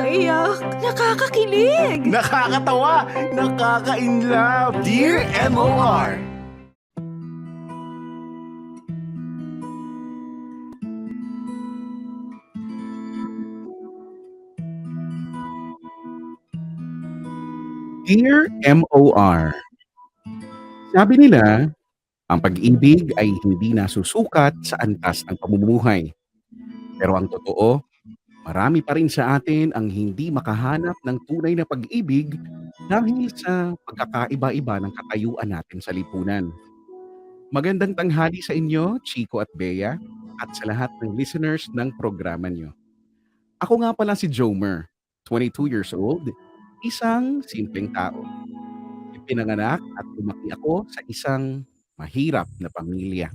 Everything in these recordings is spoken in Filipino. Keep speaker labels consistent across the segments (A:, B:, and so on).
A: Nakakaiyak, nakakakilig.
B: Nakakatawa, nakaka-inlove. Dear MOR!
C: Dear MOR, sabi nila, ang pag-ibig ay hindi nasusukat sa antas ng pamumuhay. Pero ang totoo, marami pa rin sa atin ang hindi makahanap ng tunay na pag-ibig dahil sa pagkakaiba-iba ng katayuan natin sa lipunan. Magandang tanghali sa inyo, Chico at Bea, at sa lahat ng listeners ng programa nyo. Ako nga pala si Jomer, 22 years old, isang simpleng tao. Ipinanganak at lumaki ako sa isang mahirap na pamilya.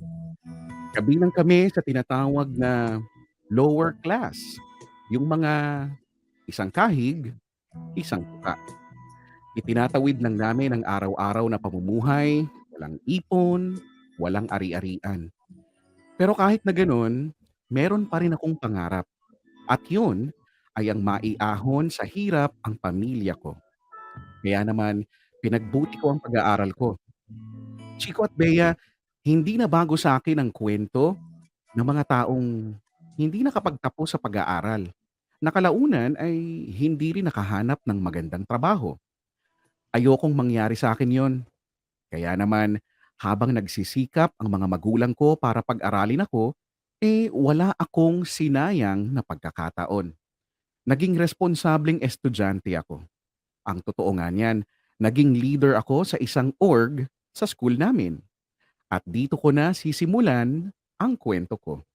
C: Kabilang kami sa tinatawag na lower class, yung mga isang kahig, isang tuka. Itinatawid lang namin ang araw-araw na pamumuhay, walang ipon, walang ari-arian. Pero kahit na ganun, meron pa rin akong pangarap. At yun ay ang maiahon sa hirap ang pamilya ko. Kaya naman, pinagbuti ko ang pag-aaral ko. Chico at Bea, hindi na bago sa akin ang kwento ng mga taong hindi nakapagtapos sa pag-aaral. Nakalaunan ay hindi rin nakahanap ng magandang trabaho. Ayokong mangyari sa akin yon. Kaya naman, habang nagsisikap ang mga magulang ko para pag-aralin ako, wala akong sinayang na pagkakataon. Naging responsableng estudyante ako. Ang totoo nga niyan, naging leader ako sa isang org sa school namin. At dito ko na sisimulan ang kwento ko.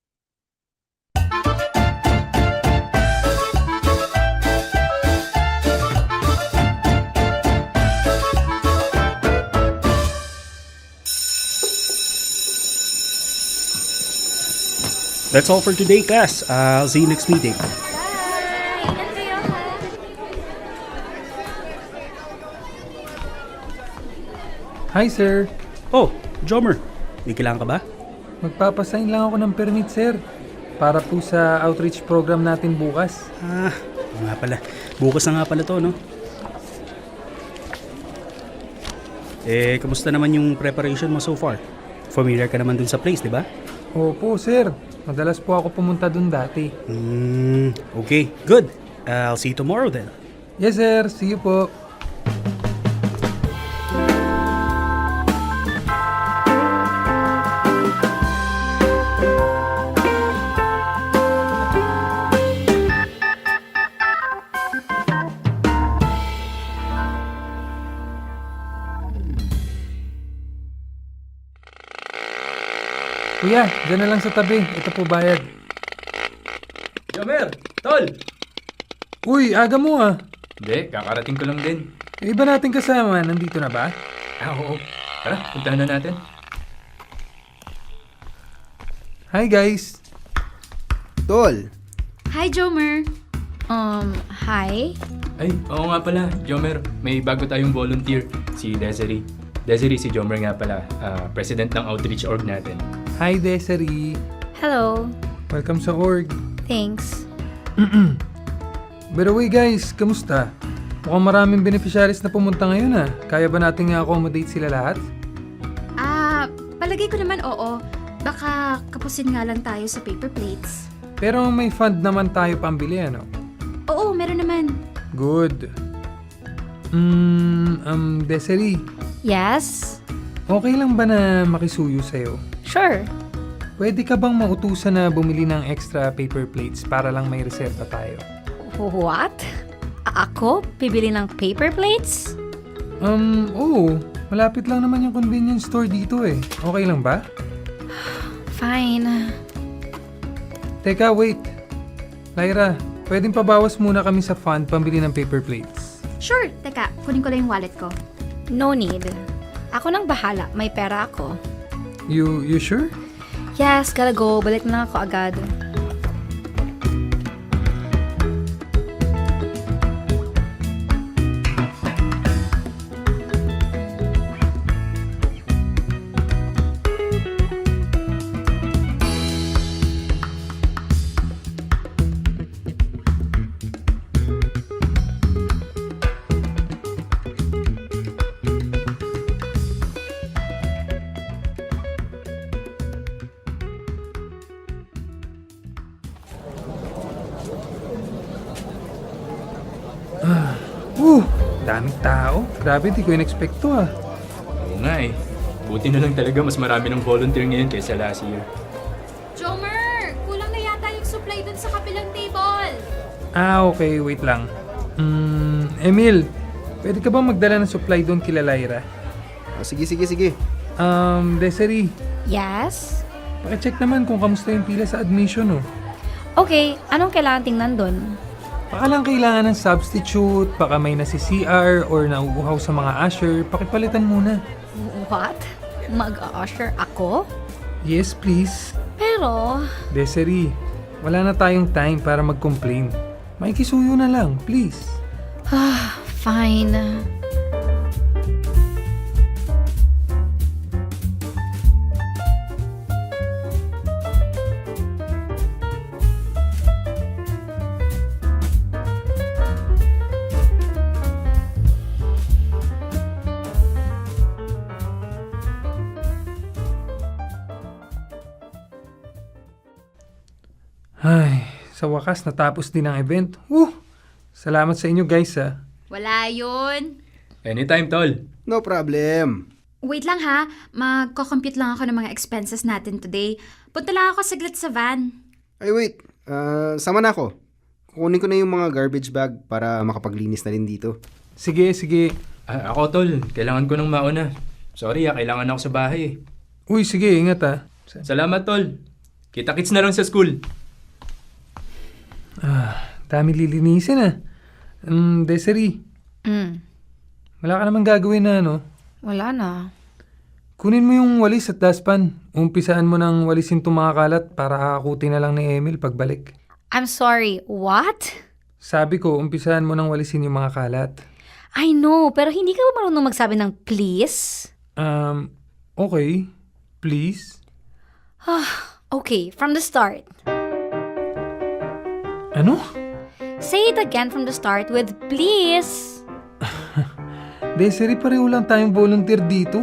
D: That's all for today, class. I'll see you next meeting.
A: Ingat kayo, ha?
E: Hi, sir.
D: Oh, Jomer. May kailangan ka ba?
E: Magpapasign lang ako ng permit, sir. Para po sa outreach program natin bukas.
D: Oo nga pala. Bukas na nga pala to, no? Kamusta naman yung preparation mo so far? Familiar ka naman dun sa place, di ba?
E: Opo, sir. Madalas po ako pumunta dun dati.
D: Okay, good. I'll see you tomorrow then.
E: Yes, sir. See you po. Kuya, dyan na lang sa tabi. Ito po bayad.
F: Jomer! Tol!
E: Uy, aga mo ah.
F: Hindi, kakarating ko lang din.
E: Yung iba nating kasama, nandito na ba?
F: Oo. Tara, puntahan na natin.
E: Hi guys.
G: Tol,
A: Hi, Jomer. Hi?
F: Ay, oo nga pala, Jomer. May bago tayong volunteer, si Desiree. Desiree, si Jomer nga pala, president ng outreach org natin.
E: Hi Desiree.
A: Hello.
E: Welcome sa org.
A: Thanks.
E: By the way guys, kamusta? Mukhang maraming beneficiaries na pumunta ngayon ah. Kaya ba nating accommodate sila lahat?
A: Palagay ko naman oo. Baka kapusin nga lang tayo sa paper plates.
E: Pero may fund naman tayo pambili ano?
A: Oo, meron naman.
E: Good. Desiree,
A: Yes?
E: okay lang ba na makisuyo sa'yo?
A: Sure.
E: Pwede ka bang mautusan na bumili ng extra paper plates para lang may reserva tayo?
A: What? Ako? Bibili ng paper plates?
E: Oo. Malapit lang naman yung convenience store dito eh. Okay lang ba?
A: Fine.
E: Teka, wait. Lyra, pwedeng pabawas muna kami sa fund pambili ng paper plates.
A: Sure. Teka, kunin ko lang yung wallet ko. No need. Ako nang bahala. May pera ako.
E: You sure?
A: Yes, gotta go. Balik na lang ako agad.
E: Daming tao. Grabe, di ko in-expect to ah.
F: Oo nga eh. Buti na lang talaga mas marami ng volunteer ngayon kaysa last year.
A: Jomer! Kulang na yata yung supply dun sa kabilang table.
E: Ah, okay. Wait lang. Emil, pwede ka ba magdala ng supply doon kila Lyra?
G: Sige.
E: Desiree,
A: Yes?
E: pakicheck naman kung kamusta yung pila sa admission, oh.
A: Okay, anong kailangan tingnan dun?
E: Baka lang kailangan ng substitute, baka may nasi-CR or nauuhaw sa mga usher, pakipalitan muna.
A: What? Mag-usher ako?
E: Yes, please.
A: Pero,
E: Desiree, wala na tayong time para mag-complain. Makikisuyo na lang, please.
A: fine.
E: Ay, sa wakas natapos din ang event. Salamat sa inyo guys ah.
A: Wala yun.
F: Anytime, tol.
G: No problem.
A: Wait lang ha, magko-compute lang ako ng mga expenses natin today. Punta lang ako saglit sa van.
G: Ay wait, sama na ako. Kukunin ko na yung mga garbage bag para makapaglinis na rin dito.
E: Sige.
F: Ako, tol. Kailangan ko nang mauna. Sorry kailangan ako sa bahay eh.
E: Uy, sige, ingat ah.
F: Salamat, tol. Kita-kits na lang sa school.
E: Dami lilinisin ah. Desiree, wala ka naman gagawin na ano.
A: Wala na.
E: Kunin mo yung walis at dustpan. Umpisaan mo ng walisin itong mga kalat para kakakutin na lang ni Emil pagbalik.
A: I'm sorry, what?
E: Sabi ko, umpisaan mo ng walisin yung mga kalat.
A: I know, pero hindi ka ba marunong magsabi ng please?
E: Okay. Please?
A: Okay, from the start.
E: Ano?
A: Say it again from the start with please.
E: Desiree, pareho lang tayong volunteer dito.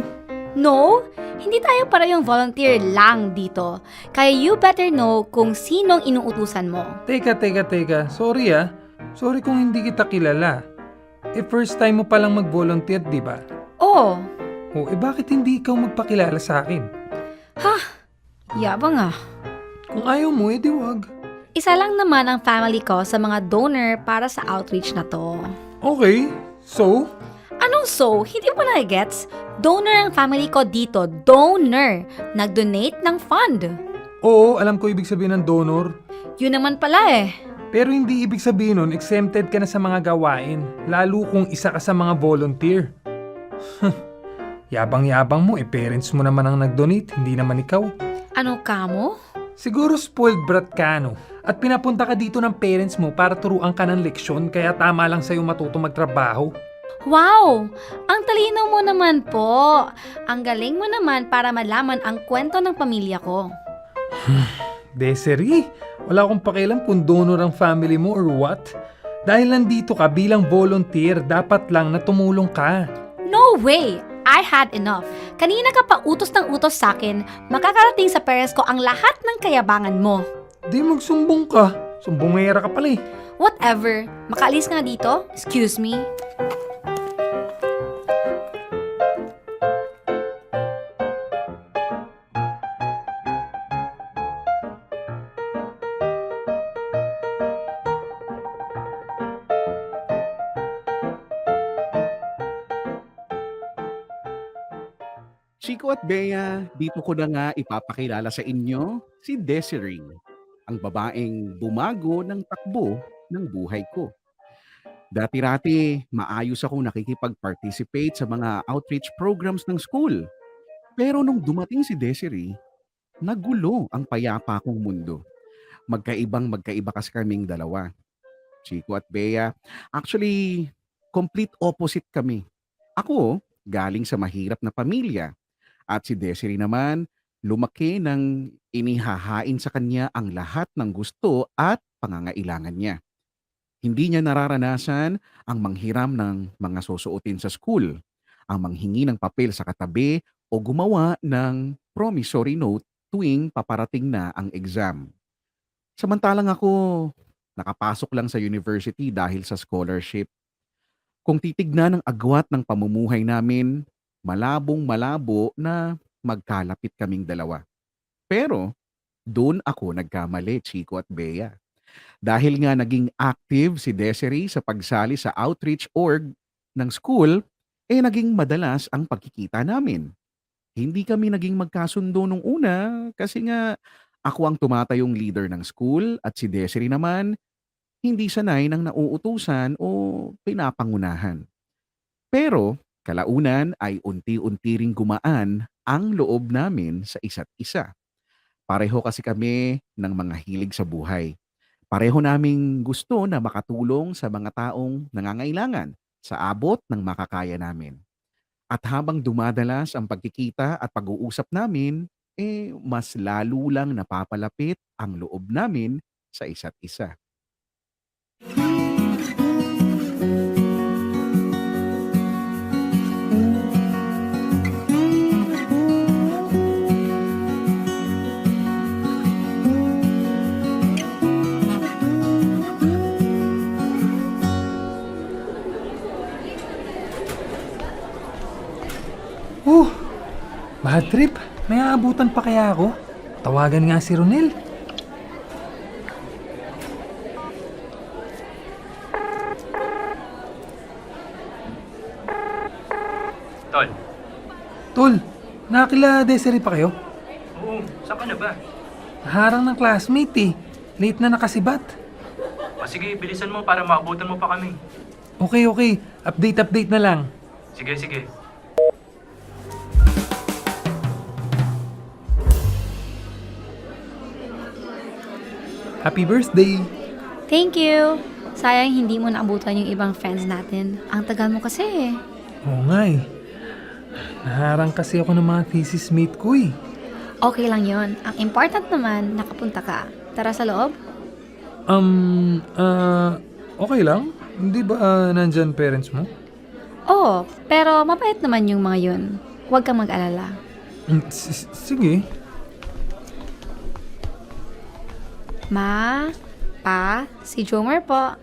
A: No, hindi tayo parehong volunteer lang dito. Kaya you better know kung sinong inuutusan mo.
E: Teka. Sorry ah. Sorry kung hindi kita kilala. First time mo palang mag-volunteer, di ba?
A: Oh,
E: Bakit hindi ikaw magpakilala sa akin?
A: yabang ah.
E: Kung ayaw mo, di wag.
A: Isa lang naman ang family ko sa mga donor para sa outreach na to.
E: Okay, so?
A: Anong so? Hindi mo na gets? Donor ang family ko dito. Donor. Nag-donate ng fund.
E: Oo, alam ko ibig sabihin ng donor.
A: Yun naman pala eh.
E: Pero hindi ibig sabihin nun, exempted ka na sa mga gawain. Lalo kung isa ka sa mga volunteer. Yabang-yabang mo, parents mo naman ang nag-donate, hindi naman ikaw.
A: Ano ka mo?
E: Siguro spoiled brat ka, no? At pinapunta ka dito ng parents mo para turuan ka ng leksyon, kaya tama lang sa'yo matuto magtrabaho.
A: Wow! Ang talino mo naman po. Ang galing mo naman para malaman ang kwento ng pamilya ko.
E: Desiree, wala akong pakialam kung donor ang family mo or what. Dahil nandito ka bilang volunteer, dapat lang na tumulong ka.
A: No way! I had enough. Kanina ka pa utos ng utos sa akin, makakarating sa parents ko ang lahat ng kayabangan mo.
E: Di magsumbong ka. Sumbongera ka pala eh.
A: Whatever. Makaalis ka na dito? Excuse me?
C: Chico at Bea, dito ko na nga ipapakilala sa inyo si Desiree, ang babaeng bumago ng takbo ng buhay ko. Dati-rati, maayos akong nakikipag-participate sa mga outreach programs ng school. Pero nung dumating si Desiree, nagulo ang payapa kong mundo. Magkaiba kasi kaming dalawa. Chico at Bea, actually, complete opposite kami. Ako, galing sa mahirap na pamilya. At si Desiree naman, lumaki ng inihahain sa kanya ang lahat ng gusto at pangangailangan niya. Hindi niya nararanasan ang manghiram ng mga susuotin sa school, ang manghingi ng papel sa katabi o gumawa ng promissory note tuwing paparating na ang exam. Samantalang ako, nakapasok lang sa university dahil sa scholarship. Kung titignan ang agwat ng pamumuhay namin, malabong-malabo na magkalapit kaming dalawa. Pero doon ako nagkamali, Chico at Bea. Dahil nga naging active si Desiree sa pagsali sa outreach org ng school, naging madalas ang pagkikita namin. Hindi kami naging magkasundo nung una kasi nga ako ang tumatayong leader ng school at si Desiree naman hindi sanay ng nauutusan o pinapangunahan. Pero kalaunan ay unti-unti ring gumaan ang loob namin sa isa't isa. Pareho kasi kami ng mga hilig sa buhay. Pareho naming gusto na makatulong sa mga taong nangangailangan sa abot ng makakaya namin. At habang dumadalas ang pagkikita at pag-uusap namin, mas lalo lang napapalapit ang loob namin sa isa't isa.
E: Bad trip. May aabutan pa kaya ako? Tawagan nga si Ronel.
F: Tol.
E: Tol, nakakila Desiree pa kayo?
F: Oo, saan ka na ba?
E: Harang ng classmate eh. Late na nakasibat.
F: O sige, bilisan mo para maabutan mo pa kami.
E: Okay. Update na lang.
F: Sige.
E: Happy birthday!
A: Thank you. Sayang hindi mo naabutan yung ibang friends natin. Ang tagal mo kasi eh.
E: Oo nga eh. Naharang kasi ako ng mga thesis mate ko eh.
A: Okay lang yon. Ang important naman, nakapunta ka. Tara sa loob.
E: Okay lang? Hindi ba nandyan parents mo?
A: Oo, pero mabait naman yung mga yun. Huwag kang mag-alala.
E: Sige.
A: Ma, Pa, si Jomer po.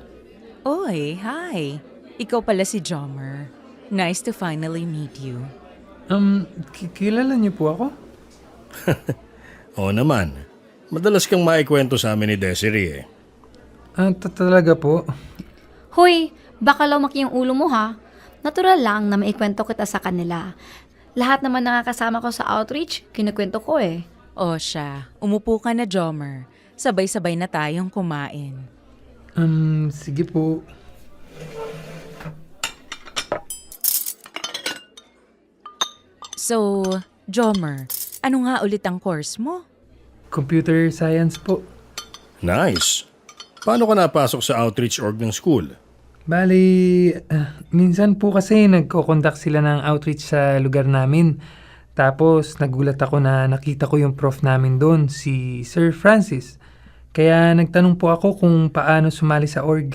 H: Oy, hi. Ikaw pala si Jomer. Nice to finally meet you.
E: Kilala niyo po ako?
I: Oo naman. Madalas kang maikwento sa amin ni Desiree eh.
E: Talaga po.
A: Hoy, baka lumaki yung ulo mo ha. Natural lang na maikwento kita sa kanila. Lahat naman nakakasama ko sa outreach, kinukwento ko eh.
H: O siya, umupo ka na, Jomer. Sabay-sabay na tayong kumain.
E: Sige po.
H: So, Jomer, ano nga ulit ang course mo?
E: Computer science po.
I: Nice. Paano ka napasok sa outreach org ng school?
E: Bali, minsan po kasi nagko-conduct sila ng outreach sa lugar namin. Tapos nagulat ako na nakita ko yung prof namin doon, si Sir Francis. Kaya nagtanong po ako kung paano sumali sa org.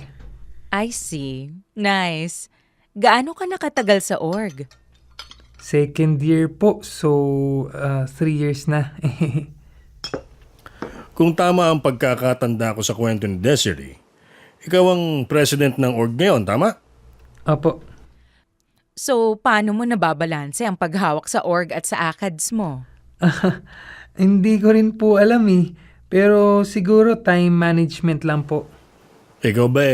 H: I see. Nice. Gaano ka nakatagal sa org?
E: Second year po, so 3 years na.
I: Kung tama ang pagkakatanda ko sa kwento ni Desiree, ikaw ang president ng org ngayon, tama?
E: Opo.
H: So, paano mo nababalanse ang paghawak sa org at sa ACADS mo?
E: Hindi ko rin po alam eh. Pero siguro time management lang po.
I: Ikaw ba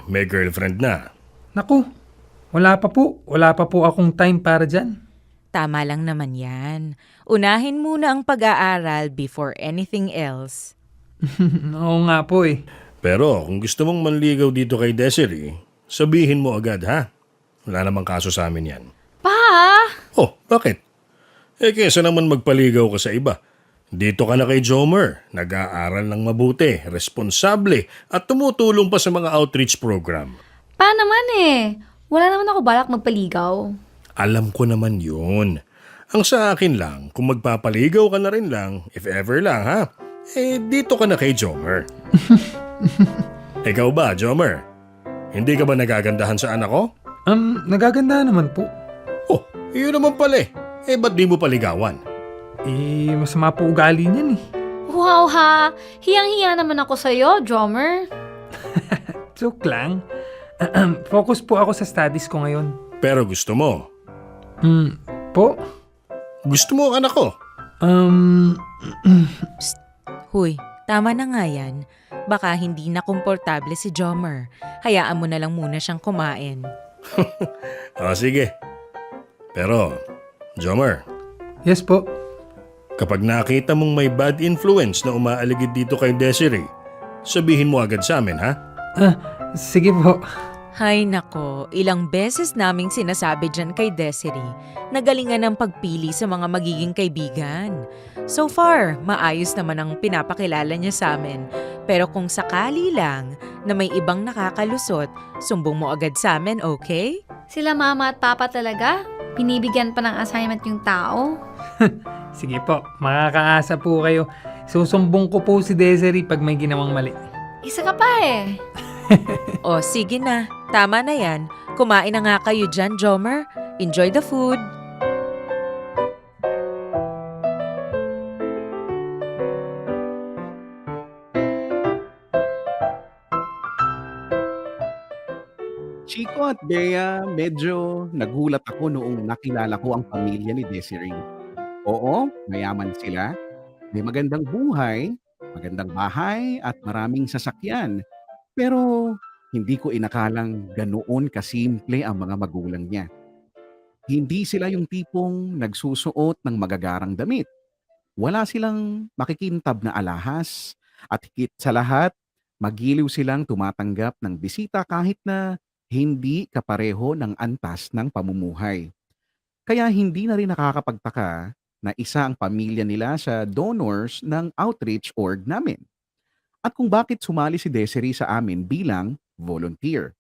I: may girlfriend na?
E: Naku, wala pa po. Wala pa po akong time para dyan.
H: Tama lang naman yan. Unahin muna ang pag-aaral before anything else.
E: Oo nga po eh.
I: Pero kung gusto mong manligaw dito kay Desiree, sabihin mo agad ha. Wala namang kaso sa amin yan.
A: Pa!
I: Oh, bakit? Kesa naman magpaligaw ka sa iba. Dito ka na kay Jomer, nag-aaral ng mabuti, responsable, at tumutulong pa sa mga outreach program.
A: Pa naman eh. Wala naman ako balak magpaligaw.
I: Alam ko naman yun. Ang sa akin lang, kung magpapaligaw ka na rin lang, if ever lang ha, dito ka na kay Jomer. Ikaw ba, Jomer? Hindi ka ba nagagandahan sa anak ko?
E: Nagaganda naman po.
I: Oh, yun naman pala ba't di mo paligawan?
E: Masama po ugali niyan eh.
A: Wow ha! Hiyang-hiya naman ako sa'yo, Jomer.
E: Joke lang. Focus po ako sa studies ko ngayon.
I: Pero gusto mo.
E: Po?
I: Gusto mo ang anak ko.
H: Huy, tama na nga yan. Baka hindi na komportable si Jomer. Hayaan mo na lang muna siyang kumain.
I: Sige. Pero, Jomer,
E: Yes po.
I: kapag nakita mong may bad influence na umaaligid dito kay Desiree, sabihin mo agad sa amin, ha?
E: Sige po.
H: Hay nako, ilang beses naming sinasabi dyan kay Desiree na galingan ng pagpili sa mga magiging kaibigan. So far, maayos naman ang pinapakilala niya sa amin. Pero kung sakali lang na may ibang nakakalusot, sumbong mo agad sa amin, okay?
A: Sila mama at papa talaga? Binibigyan pa ng assignment yung tao?
E: Sige po, makakaasa po kayo. Susumbong ko po si Desiree pag may ginawang mali.
A: Isa ka pa eh.
H: O sige na, tama na yan. Kumain na nga kayo dyan, Jomer. Enjoy the food.
C: Chico at Bea, medyo nagulat ako noong nakilala ko ang pamilya ni Desiree. Oo, mayaman sila. May magandang buhay, magandang bahay at maraming sasakyan. Pero hindi ko inakalang ganoon kasimple ang mga magulang niya. Hindi sila yung tipong nagsusuot ng magagarang damit. Wala silang makikintab na alahas at higit sa lahat, magiliw silang tumatanggap ng bisita kahit na hindi kapareho ng antas ng pamumuhay. Kaya hindi na rin nakakapagtaka na isa ang pamilya nila sa donors ng outreach org namin. At kung bakit sumali si Desiree sa amin bilang volunteer.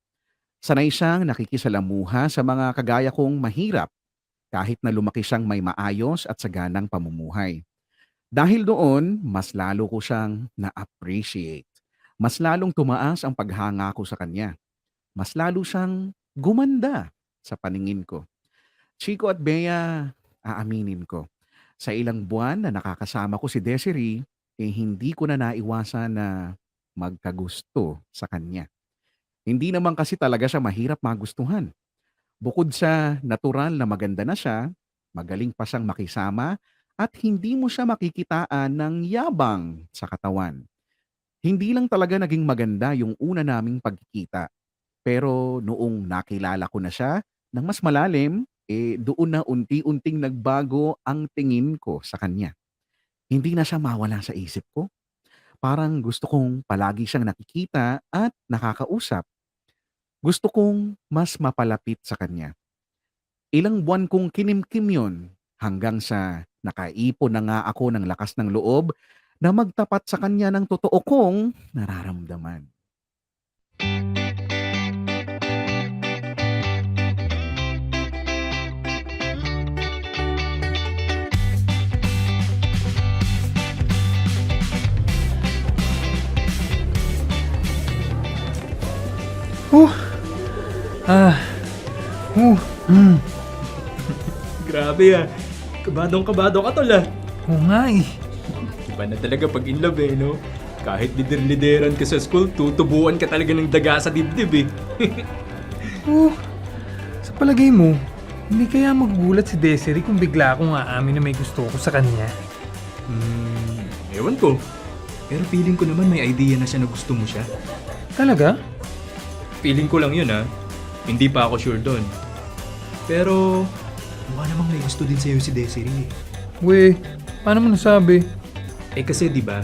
C: Sanay siyang nakikisalamuha sa mga kagaya kong mahirap kahit na lumaki siyang may maayos at saganang pamumuhay. Dahil doon, mas lalo ko siyang na-appreciate. Mas lalong tumaas ang paghanga ko sa kanya. Mas lalo siyang gumanda sa paningin ko. Chico at Bea, aaminin ko, sa ilang buwan na nakakasama ko si Desiree, hindi ko na naiwasan na magkagusto sa kanya. Hindi naman kasi talaga siya mahirap magustuhan. Bukod sa natural na maganda na siya, magaling pa siyang makisama at hindi mo siya makikitaan ng yabang sa katawan. Hindi lang talaga naging maganda yung una naming pagkikita. Pero noong nakilala ko na siya ng mas malalim, doon na unti-unting nagbago ang tingin ko sa kanya. Hindi na siya mawala sa isip ko. Parang gusto kong palagi siyang nakikita at nakakausap. Gusto kong mas mapalapit sa kanya. Ilang buwan kong kinimkim yun hanggang sa nakaipon na nga ako ng lakas ng loob na magtapat sa kanya ng totoo kong nararamdaman.
F: Grabe ah. Kabadong-kabado ka tol ah.
E: Oo nga eh.
F: Iba na talaga pag in love eh, no? Kahit lider-lideran ka sa school, tutubuan ka talaga ng daga sa dibdib eh.
E: Sa palagay mo, hindi kaya magugulat si Desiree kung bigla akong aamin na may gusto ko sa kanya?
F: Ewan ko. Pero feeling ko naman may idea na siya na gusto mo siya.
E: Talaga?
F: Feeling ko lang yun ah. Hindi pa ako sure doon. Pero, mukha namang may gusto din sa'yo si Desiree.
E: We, paano mo nasabi?
F: Kasi di ba,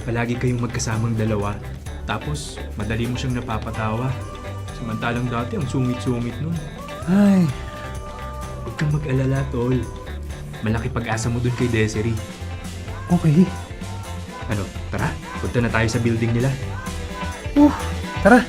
F: palagi kayong magkasamang dalawa. Tapos, madali mo siyang napapatawa. Samantalang dati ang sungit-sungit nun.
E: Ay,
F: Huwag kang mag-alala, tol. Malaki pag-asa mo dun kay Desiree.
E: okay.
F: Ano, tara, punta na tayo sa building nila.
E: Tara.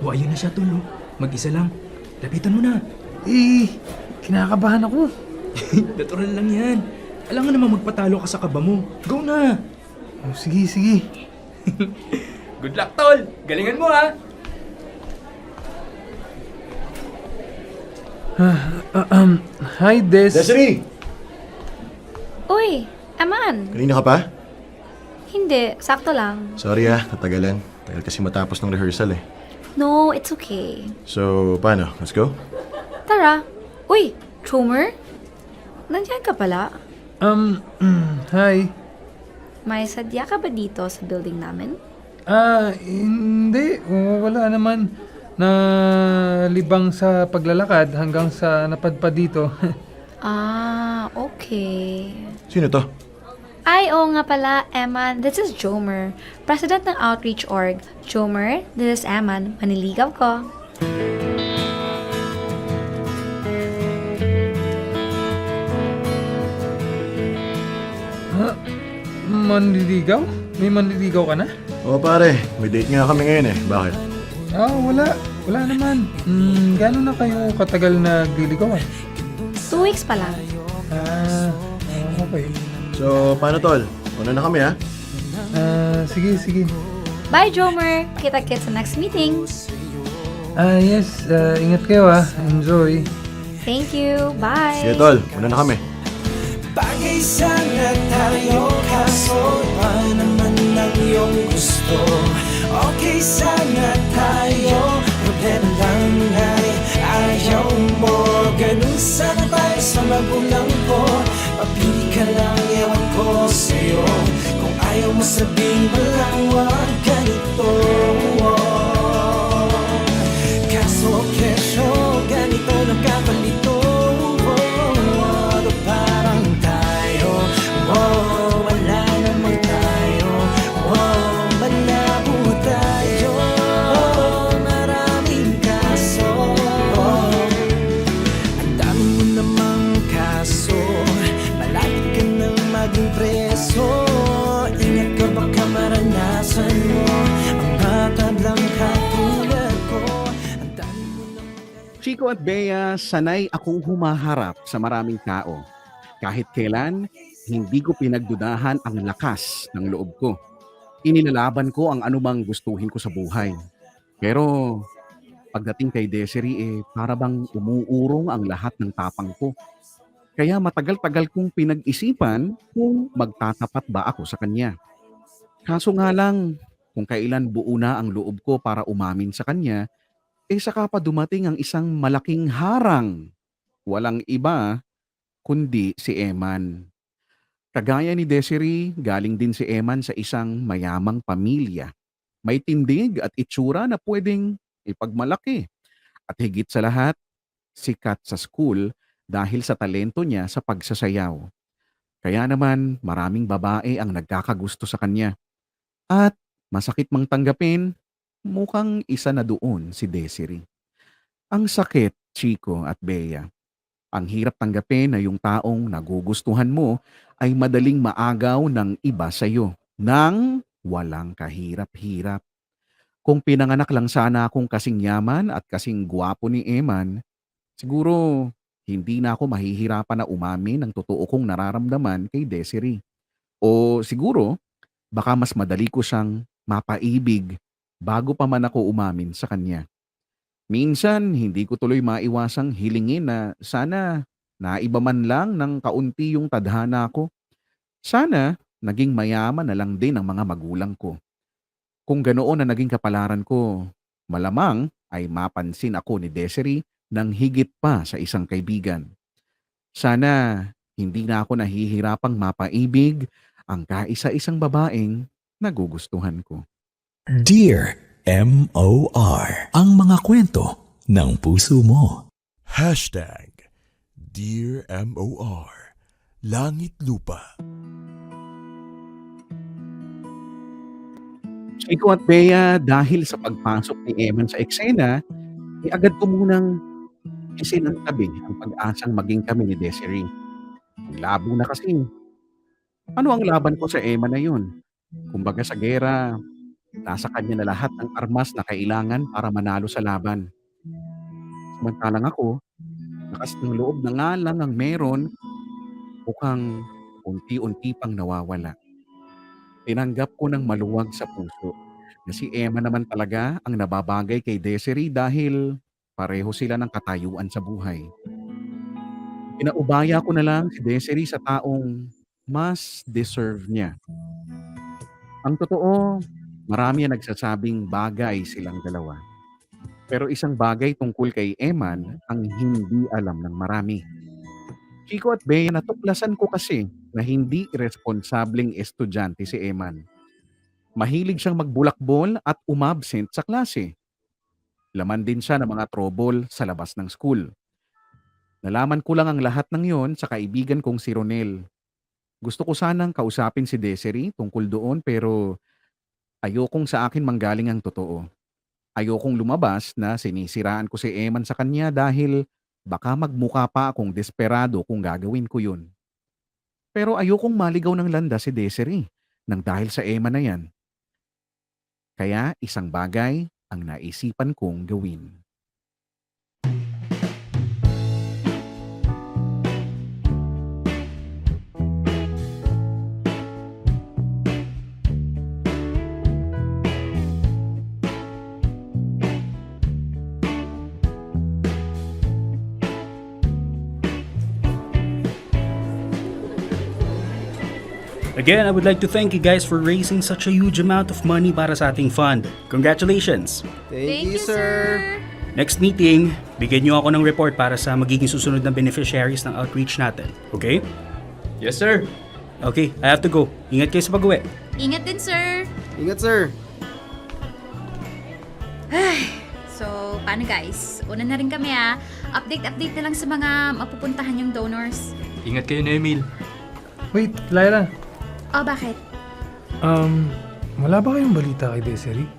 F: O ayun na siya tol, oh. Mag-isa lang. Lapitan mo na.
E: Eh, kinakabahan ako.
F: Natural lang yan. Alam nga naman magpatalo ka sa kaba mo. Go na!
E: Oh, sige, sige.
F: Good luck, tol! Galingan mo, ha!
E: Hi, Des.
B: Desiree!
A: Uy, Eman.
B: Kanina ka pa?
A: Hindi, sakto lang.
B: Sorry natagalan. Tagal kasi matapos ng rehearsal eh.
A: No, it's okay.
B: So, paano? Let's go?
A: Tara. Uy, Chomer? Nandiyan ka pala?
E: Hi.
A: May sadya ka ba dito sa building namin?
E: Hindi. Wala naman. Nalibang sa paglalakad hanggang sa napadpad dito.
A: Okay.
B: Sino to?
A: Ay, oo nga pala, Eman. This is Jomer, President ng Outreach Org. Jomer, this is Eman, maniligaw ko.
E: Manliligaw? May manliligaw ka na?
B: Oo pare, may date nga kami ngayon eh. Bakit?
E: Wala. Wala naman. Gano'n na kayo katagal nagliligawan?
A: 2 weeks pa lang.
E: Okay.
B: So, paano tol? Una na kami
E: Sige, sige.
A: Bye, Jomer. Kita-kits sa next meeting.
E: Yes. Ingat kayo Enjoy.
A: Thank you. Bye.
B: Sige tol, una na kami.
J: Bagay sana tayo, kaso iba naman ang iyong gusto. Okay sana tayo, problema lang ay ayaw mo. Ganun sana tayo sa magulang ko. Papili ka lang, ewan ko sa'yo. Kung ayaw mo sabihin mo lang, wag ganito. Kaso kesyo, ganito nagkakalito. Parang tayo, wala namang tayo. Malabo tayo, maraming kaso. Ang dami mo namang kaso, malapit ka nang maging preso. Ingat ka baka maranasan mo ang matablang katulad ko. Ang dami mo namang...
C: Chico at Bea, sanay akong humaharap sa maraming tao. Kahit kailan, hindi ko pinagdudahan ang lakas ng loob ko. Inilalaban ko ang anumang gustuhin ko sa buhay. Pero pagdating kay Desiree, para bang umuurong ang lahat ng tapang ko. Kaya matagal-tagal kong pinag-isipan kung magtatapat ba ako sa kanya. Kaso nga lang, kung kailan buo na ang loob ko para umamin sa kanya, saka pa dumating ang isang malaking harang. Walang iba kundi si Eman. Kagaya ni Desiree, galing din si Eman sa isang mayamang pamilya. May tindig at itsura na pwedeng ipagmalaki. At higit sa lahat, sikat sa school dahil sa talento niya sa pagsasayaw. Kaya naman maraming babae ang nagkakagusto sa kanya. At masakit mang tanggapin, mukhang isa na doon si Desiree. Ang sakit, Chico at Bea. Ang hirap tanggapin na yung taong nagugustuhan mo ay madaling maagaw ng iba sa'yo nang walang kahirap-hirap. Kung pinanganak lang sana akong kasing yaman at kasing gwapo ni Eman, siguro hindi na ako mahihirapan na umamin ng totoo kong nararamdaman kay Desiree. O siguro, baka mas madali ko siyang mapaibig bago pa man ako umamin sa kanya. Minsan, hindi ko tuloy maiwasang hilingin na sana naiba man lang ng kaunti yung tadhana ko. Sana naging mayaman na lang din ang mga magulang ko. Kung ganoon na naging kapalaran ko, malamang ay mapansin ako ni Desiree ng higit pa sa isang kaibigan. Sana hindi na ako nahihirapang mapaibig ang kaisa-isang babaeng nagugustuhan ko.
J: Dear M.O.R. Ang mga kwento ng puso mo.
K: Dear M.O.R. Langit Lupa.
C: Chico at Bea, dahil sa pagpasok ni Eman sa eksena, agad ko munang isinantabi ang pag-asang maging kami ni Desiree. Ang labo na kasi. Ano ang laban ko sa Eman na yun? Kumbaga sa gera, Nasa kanya na lahat ng armas na kailangan para manalo sa laban. Samantalang ako, lakas ng loob na nga lang ang meron, mukhang unti-unti pang nawawala. Tinanggap ko ng maluwag sa puso na si Emma naman talaga ang nababagay kay Desiree dahil pareho sila ng katayuan sa buhay. Pinaubaya ko na lang si Desiree sa taong mas deserve niya. Ang totoo, marami ang nagsasabing bagay silang dalawa. Pero isang bagay tungkol kay Eman ang hindi alam ng marami. Chico at Bea, natuklasan ko kasi na hindi irresponsableng estudyante si Eman. Mahilig siyang magbulakbol at umabsent sa klase. Laman din siya ng mga trouble sa labas ng school. Nalaman ko lang ang lahat ng yon sa kaibigan kong si Ronel. Gusto ko sanang kausapin si Desiree tungkol doon pero ayokong sa akin manggaling ang totoo. Ayokong lumabas na sinisiraan ko si Eman sa kanya dahil baka magmukha pa akong desperado kung gagawin ko yun. Pero ayokong maligaw ng landas si Desiree nang dahil sa Eman na yan. Kaya isang bagay ang naisipan kong gawin.
D: Again, I would like to thank you guys for raising such a huge amount of money para sa ating fund. Congratulations!
G: Thank you, sir.
D: Next meeting, bigyan niyo ako ng report para sa magiging susunod na beneficiaries ng outreach natin. Okay?
F: Yes, sir.
D: Okay, I have to go. Ingat kayo sa pag-uwi.
L: Ingat din, sir.
G: Ingat, sir.
L: So, paano guys? Una na rin kami Update na lang sa mga mapupuntahan yung donors.
F: Ingat kayo na, Emil.
E: Wait, Lyra.
L: Oh, bakit?
E: Wala ba kayong balita kay Desiree?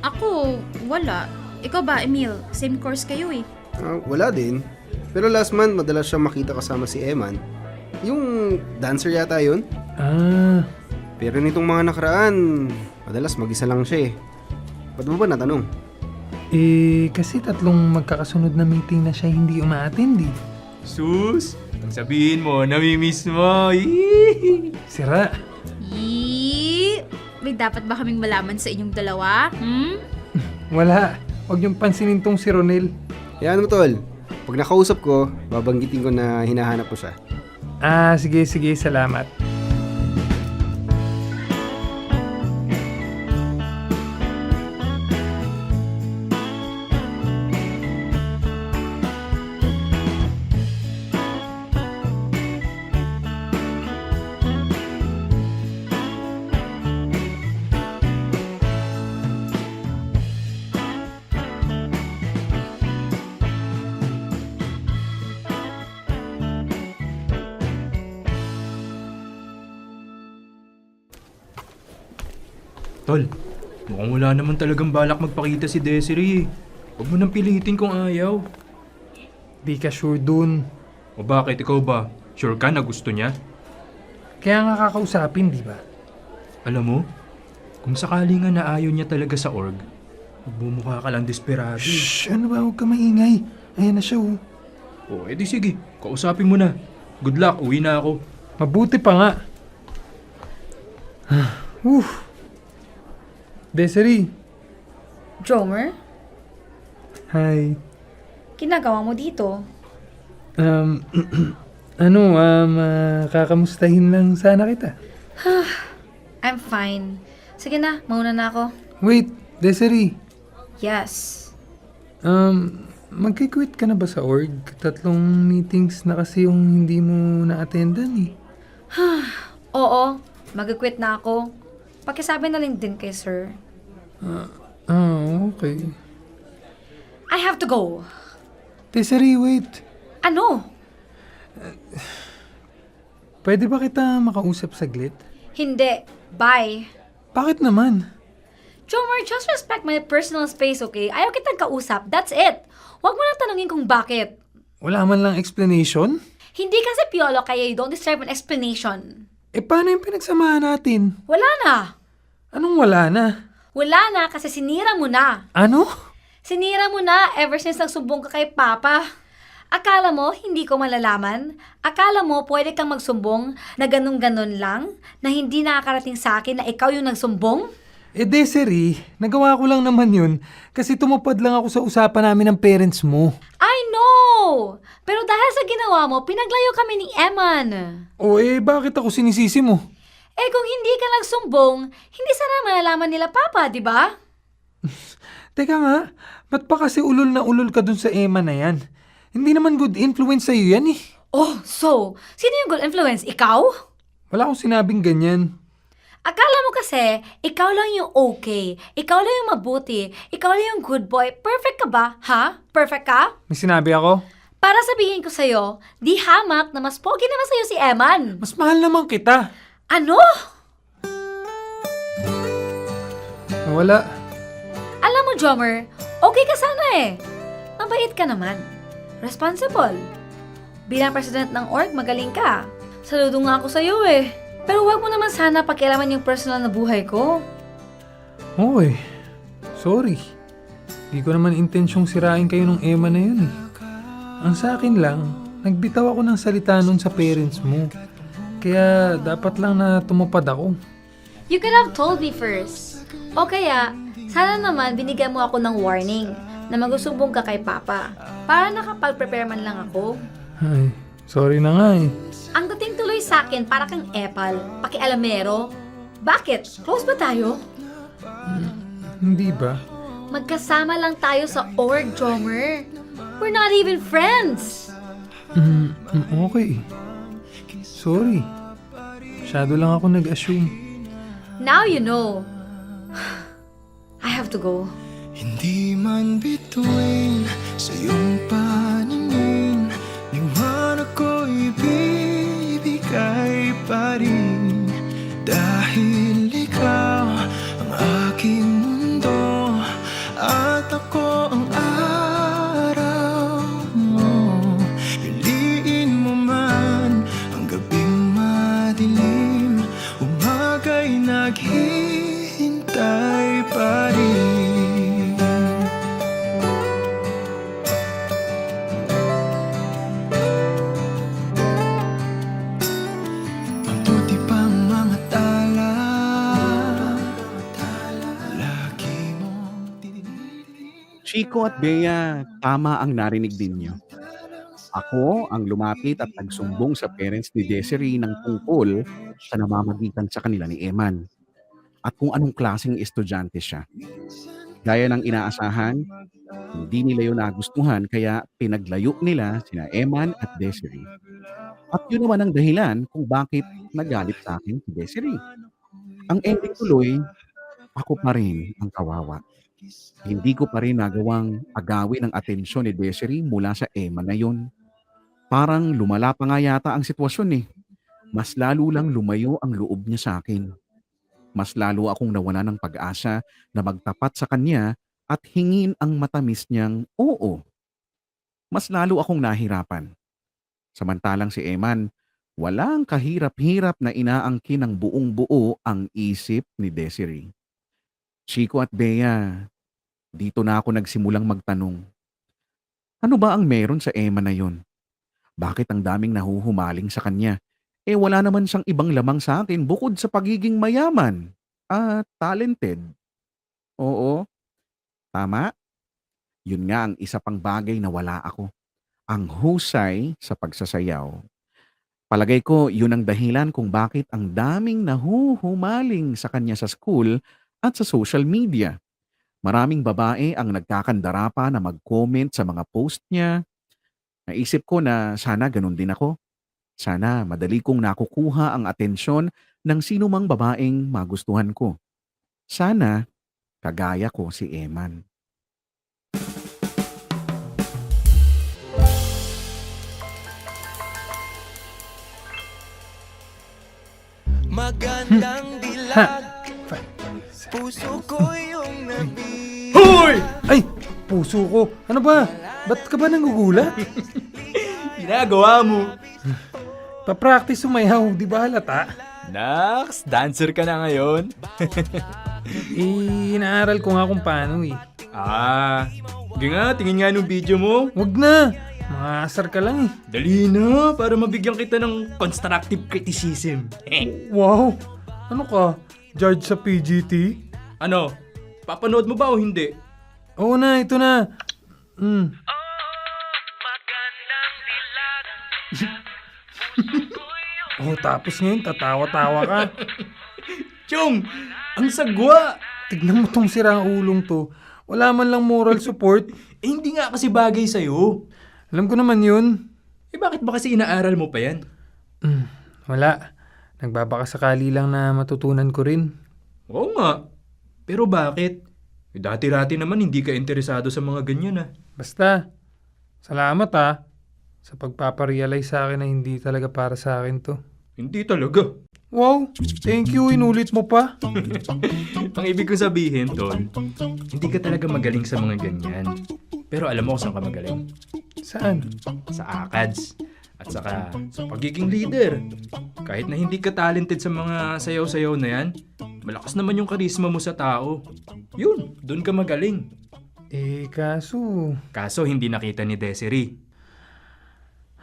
L: Ako, wala. Ikaw ba, Emil? Same course kayo eh.
G: Wala din. Pero last month, madalas siya makita kasama si Eman. Yung dancer yata yun. Pero nitong mga nakaraan, madalas mag-isa lang siya eh. Ba't mo ba natanong?
E: Kasi 3 magkakasunod na meeting na siya hindi uma-attend eh.
F: Sus! Ang sabihin mo, namimiss mo.
E: Sira.
L: May dapat ba kaming malaman sa inyong dalawa?
E: Wala. Huwag niyong pansinin tong si Ronel.
G: Yan mo, tol. Pag nakausap ko, babanggitin ko na hinahanap ko siya.
E: Sige, salamat.
F: Tol, mukhang wala naman talagang balak magpakita si Desiree. Huwag mo nang pilitin kung ayaw.
E: Di ka sure dun.
F: O bakit, ikaw ba? Sure ka na gusto niya?
E: Kaya nga kakausapin, di ba?
F: Alam mo, kung sakali nga na ayaw niya talaga sa org, magbumukha ka lang desperado.
E: Shh! Ano ba? Huwag ka maingay. Ayan na siya oh.
F: O, edi sige, kausapin mo na. Good luck, uwi na ako.
E: Mabuti pa nga. Desiree.
A: Jomer,
E: Hi.
A: ginagawa mo dito?
E: Kakamustahin lang sana kita.
A: I'm fine. Sige na, mauna na ako.
E: Wait, Desiree.
A: Yes.
E: Magkikwit ka na ba sa org? 3 meetings na kasi yung hindi mo na-attendan eh.
A: Oo, mag-quit na ako. Pakisabi na lang din kay sir.
E: Okay.
A: I have to go.
E: Desiree, wait.
A: Ano?
E: Pwede ba kita makausap saglit?
A: Hindi. Bye.
E: Bakit naman?
A: Jomer, just respect my personal space, okay? Ayaw kitang kausap. That's it. Huwag mo na tanungin kung bakit.
E: Wala man lang explanation?
A: Hindi kasi piolo kaya you don't deserve an explanation.
E: Paano yung pinagsamahan natin?
A: Wala na.
E: Anong wala na?
A: Wala na kasi sinira mo na.
E: Ano?
A: Sinira mo na ever since nagsumbong ka kay Papa. Akala mo hindi ko malalaman? Akala mo pwede kang magsumbong na ganun-ganun lang? Na hindi nakakarating sa akin na ikaw yung nagsumbong?
E: Desiree, nagawa ko lang naman yun kasi tumupad lang ako sa usapan namin ng parents mo.
A: I know! Pero dahil sa ginawa mo, pinaglayo kami ni Eman.
E: Bakit ako sinisisi mo?
A: Kung hindi ka nagsumbong, hindi sana malalaman nila Papa, di ba?
E: Teka nga, ba't pa kasi ulol na ulol ka dun sa Emma na yan? Hindi naman good influence sa'yo yan eh.
A: So, sino yung good influence? Ikaw?
E: Wala akong sinabing ganyan.
A: Akala mo kasi, ikaw lang yung okay. Ikaw lang yung mabuti. Ikaw lang yung good boy. Perfect ka ba? Ha? Perfect ka?
E: May sinabi ako?
A: Para sabihin ko sa'yo, di hamak na mas pogi naman sa'yo si Eman.
E: Mas mahal naman kita.
A: Ano?
E: Wala.
A: Alam mo, Jomer, okay ka sana eh. Mabait ka naman. Responsible. Bilang president ng org, magaling ka. Saludo nga ako sa'yo eh. Pero wag mo naman sana pakialaman yung personal na buhay ko.
E: Sorry. Di ko naman intensyong sirain kayo ng Emma na yun eh. Ang sa akin lang, nagbitaw ako ng salita nun sa parents mo. Kaya dapat lang na tumupad ako.
A: You could have told me first. O kaya, sana naman binigyan mo ako ng warning na magsusumbong ka kay Papa para nakapag-prepare man lang ako.
E: Ay, sorry na nga eh.
A: Ang dating tuloy sa akin para kang epal, pakialamero. Bakit? Close ba tayo?
E: Hindi ba?
A: Magkasama lang tayo sa org, Jomer. We're not even friends.
E: Okay. Sorry. Masyado lang ako nag-assume.
A: Now you know. I have to go.
J: Hindi man bituin sa iyong paningin, liwanag ko'y bibigay pa rin. Dahil ikaw ang aking mundo at ako ang araw mo. Piliin mo man ang gabing madilim, umaga'y naghihintay pa rin. Mabuti pang mga tala, lagi mong tinitin.
C: Chico at Bea, tama ang narinig din niyo. Ako ang lumapit at nagsumbong sa parents ni Desiree ng tungkol sa namamagitan sa kanila ni Eman at kung anong klaseng estudyante siya. Gaya ng inaasahan, hindi nila yun nagustuhan kaya pinaglayo nila sina Eman at Desiree. At yun naman ang dahilan kung bakit nagalit sa akin si Desiree. Ang ending tuloy, ako pa rin ang kawawa. Hindi ko pa rin nagawang agawin ang atensyon ni Desiree mula sa Emma na yun. Parang lumala pa nga yata ang sitwasyon eh. Mas lalo lang lumayo ang loob niya sa akin. Mas lalo akong nawala ng pag-asa na magtapat sa kanya at hingin ang matamis niyang oo. Mas lalo akong nahirapan. Samantalang si Eman, walang kahirap-hirap na inaangkin ng buong buo ang isip ni Desiree. Chico at Bea, dito na ako nagsimulang magtanong. Ano ba ang meron sa Emma na yun? Bakit ang daming nahuhumaling sa kanya? Wala naman siyang ibang lamang sa akin bukod sa pagiging mayaman at talented. Oo, tama. Yun nga ang isa pang bagay na wala ako. Ang husay sa pagsasayaw. Palagay ko yun ang dahilan kung bakit ang daming nahuhumaling sa kanya sa school at sa social media. Maraming babae ang nagkakandara pa na mag-comment sa mga post niya. Naisip ko na sana ganun din ako. Sana madali kong nakukuha ang atensyon ng sino mang babaeng magustuhan ko. Sana kagaya ko si Eman.
J: Magandang dilag, puso ko yung nabig.
E: Hoy! Ay! Puso ko. Ano ba? Ba't ka ba nangugulat?
F: Ginagawa mo.
E: Pa-practice sumayaw, di ba halata?
F: Nax, dancer ka na ngayon.
E: Inaaral ko nga kung paano eh.
F: Sige nga, tingin nga nung video mo.
E: Wag na! Mga asar ka lang eh.
F: Dali na, para mabigyan kita ng constructive criticism.
E: Wow! Ano ka? Judge sa PGT?
F: Ano, papanood mo ba o hindi?
E: Oo na, ito na. Oh, tapos ngayon, tatawa-tawa ka.
F: Chong, ang sagwa!
E: Tignan mo tong sirang ulong to. Wala man lang moral support.
F: Hindi nga kasi bagay sa'yo.
E: Alam ko naman yun.
F: Bakit ba kasi inaaral mo pa yan?
E: Wala. Nagbabakasakali lang na matutunan ko rin.
F: Oo nga. Pero bakit? Dati-rati naman hindi ka interesado sa mga ganyan
E: Basta, salamat sa pagpaparealize sa akin na hindi talaga para sa akin to.
F: Hindi talaga.
E: Wow, thank you, inulit mo pa.
F: Ang ibig kong sabihin, Tol, hindi ka talaga magaling sa mga ganyan. Pero alam mo kung saan ka magaling?
E: Saan?
F: Sa ACADS. At saka sa pagiging leader. Kahit na hindi ka talented sa mga sayaw-sayaw na yan, malakas naman yung karisma mo sa tao. Yun, doon ka magaling. Kaso hindi nakita ni Desiree.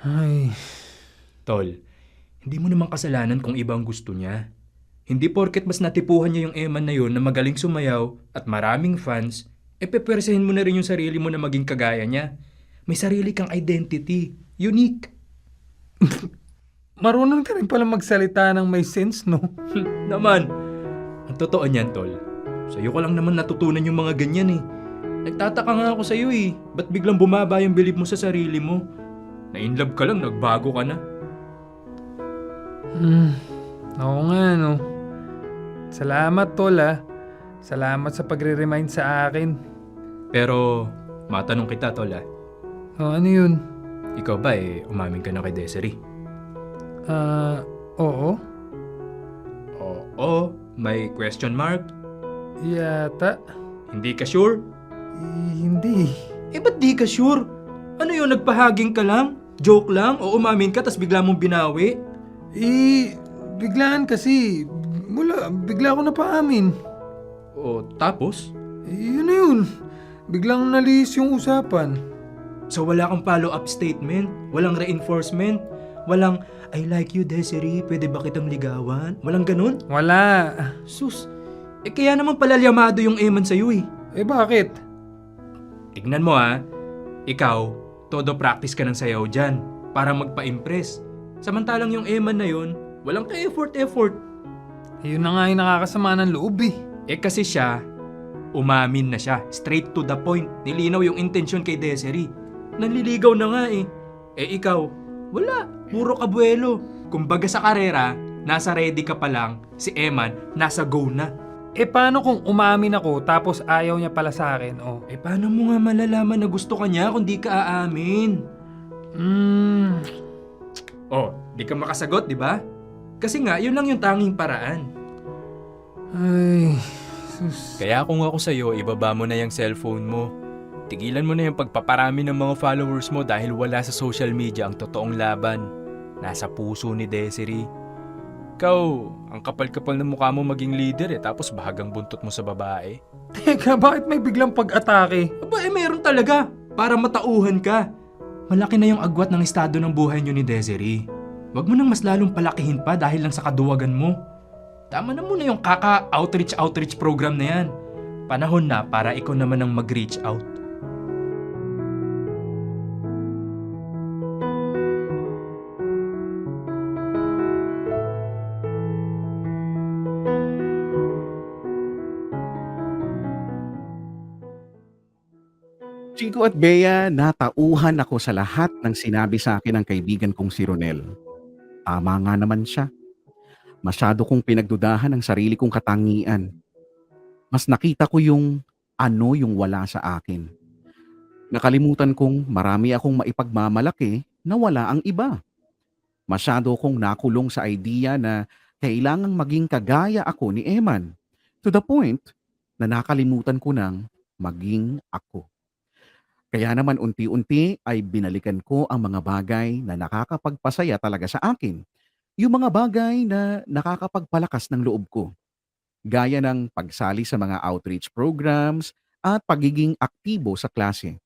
E: Ay,
F: Tol, hindi mo naman kasalanan kung ibang gusto niya. Hindi porket mas natipuhan niya yung Eman na yun na magaling sumayaw at maraming fans, pepersahin mo na rin yung sarili mo na maging kagaya niya. May sarili kang identity. Unique.
E: marunong ka rin pala magsalita ng may sense, no?
F: Naman. Ang totoo niyan, Tol. Sa'yo ko lang naman natutunan yung mga ganyan eh. Nagtataka nga ako sa'yo eh. Ba't biglang bumaba yung bilib mo sa sarili mo? Na-inlove ka lang, nagbago ka na.
E: Oo nga, no. Salamat, Tol, Salamat sa pagre-remind sa akin.
F: Pero, matanong kita, Tol,
E: Oh, ano yun?
F: Ikaw ba umamin ka na kay Desiree?
E: Oo.
F: Oo, may question mark?
E: Yata.
F: Hindi ka sure?
E: Hindi.
F: Ba't di ka sure? Ano yun, nagpahaging ka lang? Joke lang? O umamin ka tas bigla mong binawi?
E: Biglaan kasi. Bigla ako napaamin.
F: O tapos?
E: Yun na yun. Biglang nalis yung usapan.
F: So wala kang follow-up statement? Walang reinforcement? Walang, I like you, Desiree, pwede ba kitang ligawan? Walang ganun?
E: Wala.
F: Sus, kaya naman pala yamado yung Eman sa'yo
E: Bakit?
F: Tignan mo ikaw, todo practice ka ng sayaw dyan para magpa-impress. Samantalang yung Eman na yun, walang ka-effort.
E: Yun na nga yung nakakasama ng loob
F: Kasi siya, umamin na siya. Straight to the point. Nilinaw yung intensyon kay Desiree. Nanliligaw na nga ikaw, wala. Puro kabuelo. Kumbaga sa karera, nasa ready ka pa lang. Si Eman, nasa go na.
E: Paano kung umamin ako tapos ayaw niya pala sa akin,
F: Paano mo nga malalaman na gusto ka niya kung di ka aamin? Di ka makasagot, di ba? Kasi nga, yun lang yung tanging paraan.
E: Ay, sus.
F: Kaya kung ako sa'yo, ibaba mo na yung cellphone mo. Tigilan mo na yung pagpaparami ng mga followers mo dahil wala sa social media ang totoong laban. Nasa puso ni Desiree. Ikaw, ang kapal-kapal ng mukha mo maging leader tapos bahagang buntot mo sa babae.
E: Teka, bakit may biglang pag-atake?
F: Meron talaga. Para matauhan ka. Malaki na yung agwat ng estado ng buhay niyo ni Desiree. Huwag mo nang mas lalong palakihin pa dahil lang sa kaduwagan mo. Tama na muna yung kaka-outreach program na yan. Panahon na para ikaw naman ang mag-reach out.
C: Chico at Bea, natauhan ako sa lahat ng sinabi sa akin ng kaibigan kong si Ronel. Tama nga naman siya. Masyado kong pinagdudahan ang sarili kong katangian. Mas nakita ko yung wala sa akin. Nakalimutan kong marami akong maipagmamalaki na wala ang iba. Masyado kong nakulong sa idea na kailangang maging kagaya ako ni Eman. To the point na nakalimutan ko nang maging ako. Kaya naman unti-unti ay binalikan ko ang mga bagay na nakakapagpasaya talaga sa akin. Yung mga bagay na nakakapagpalakas ng loob ko. gaya ng pagsali sa mga outreach programs at pagiging aktibo sa klase.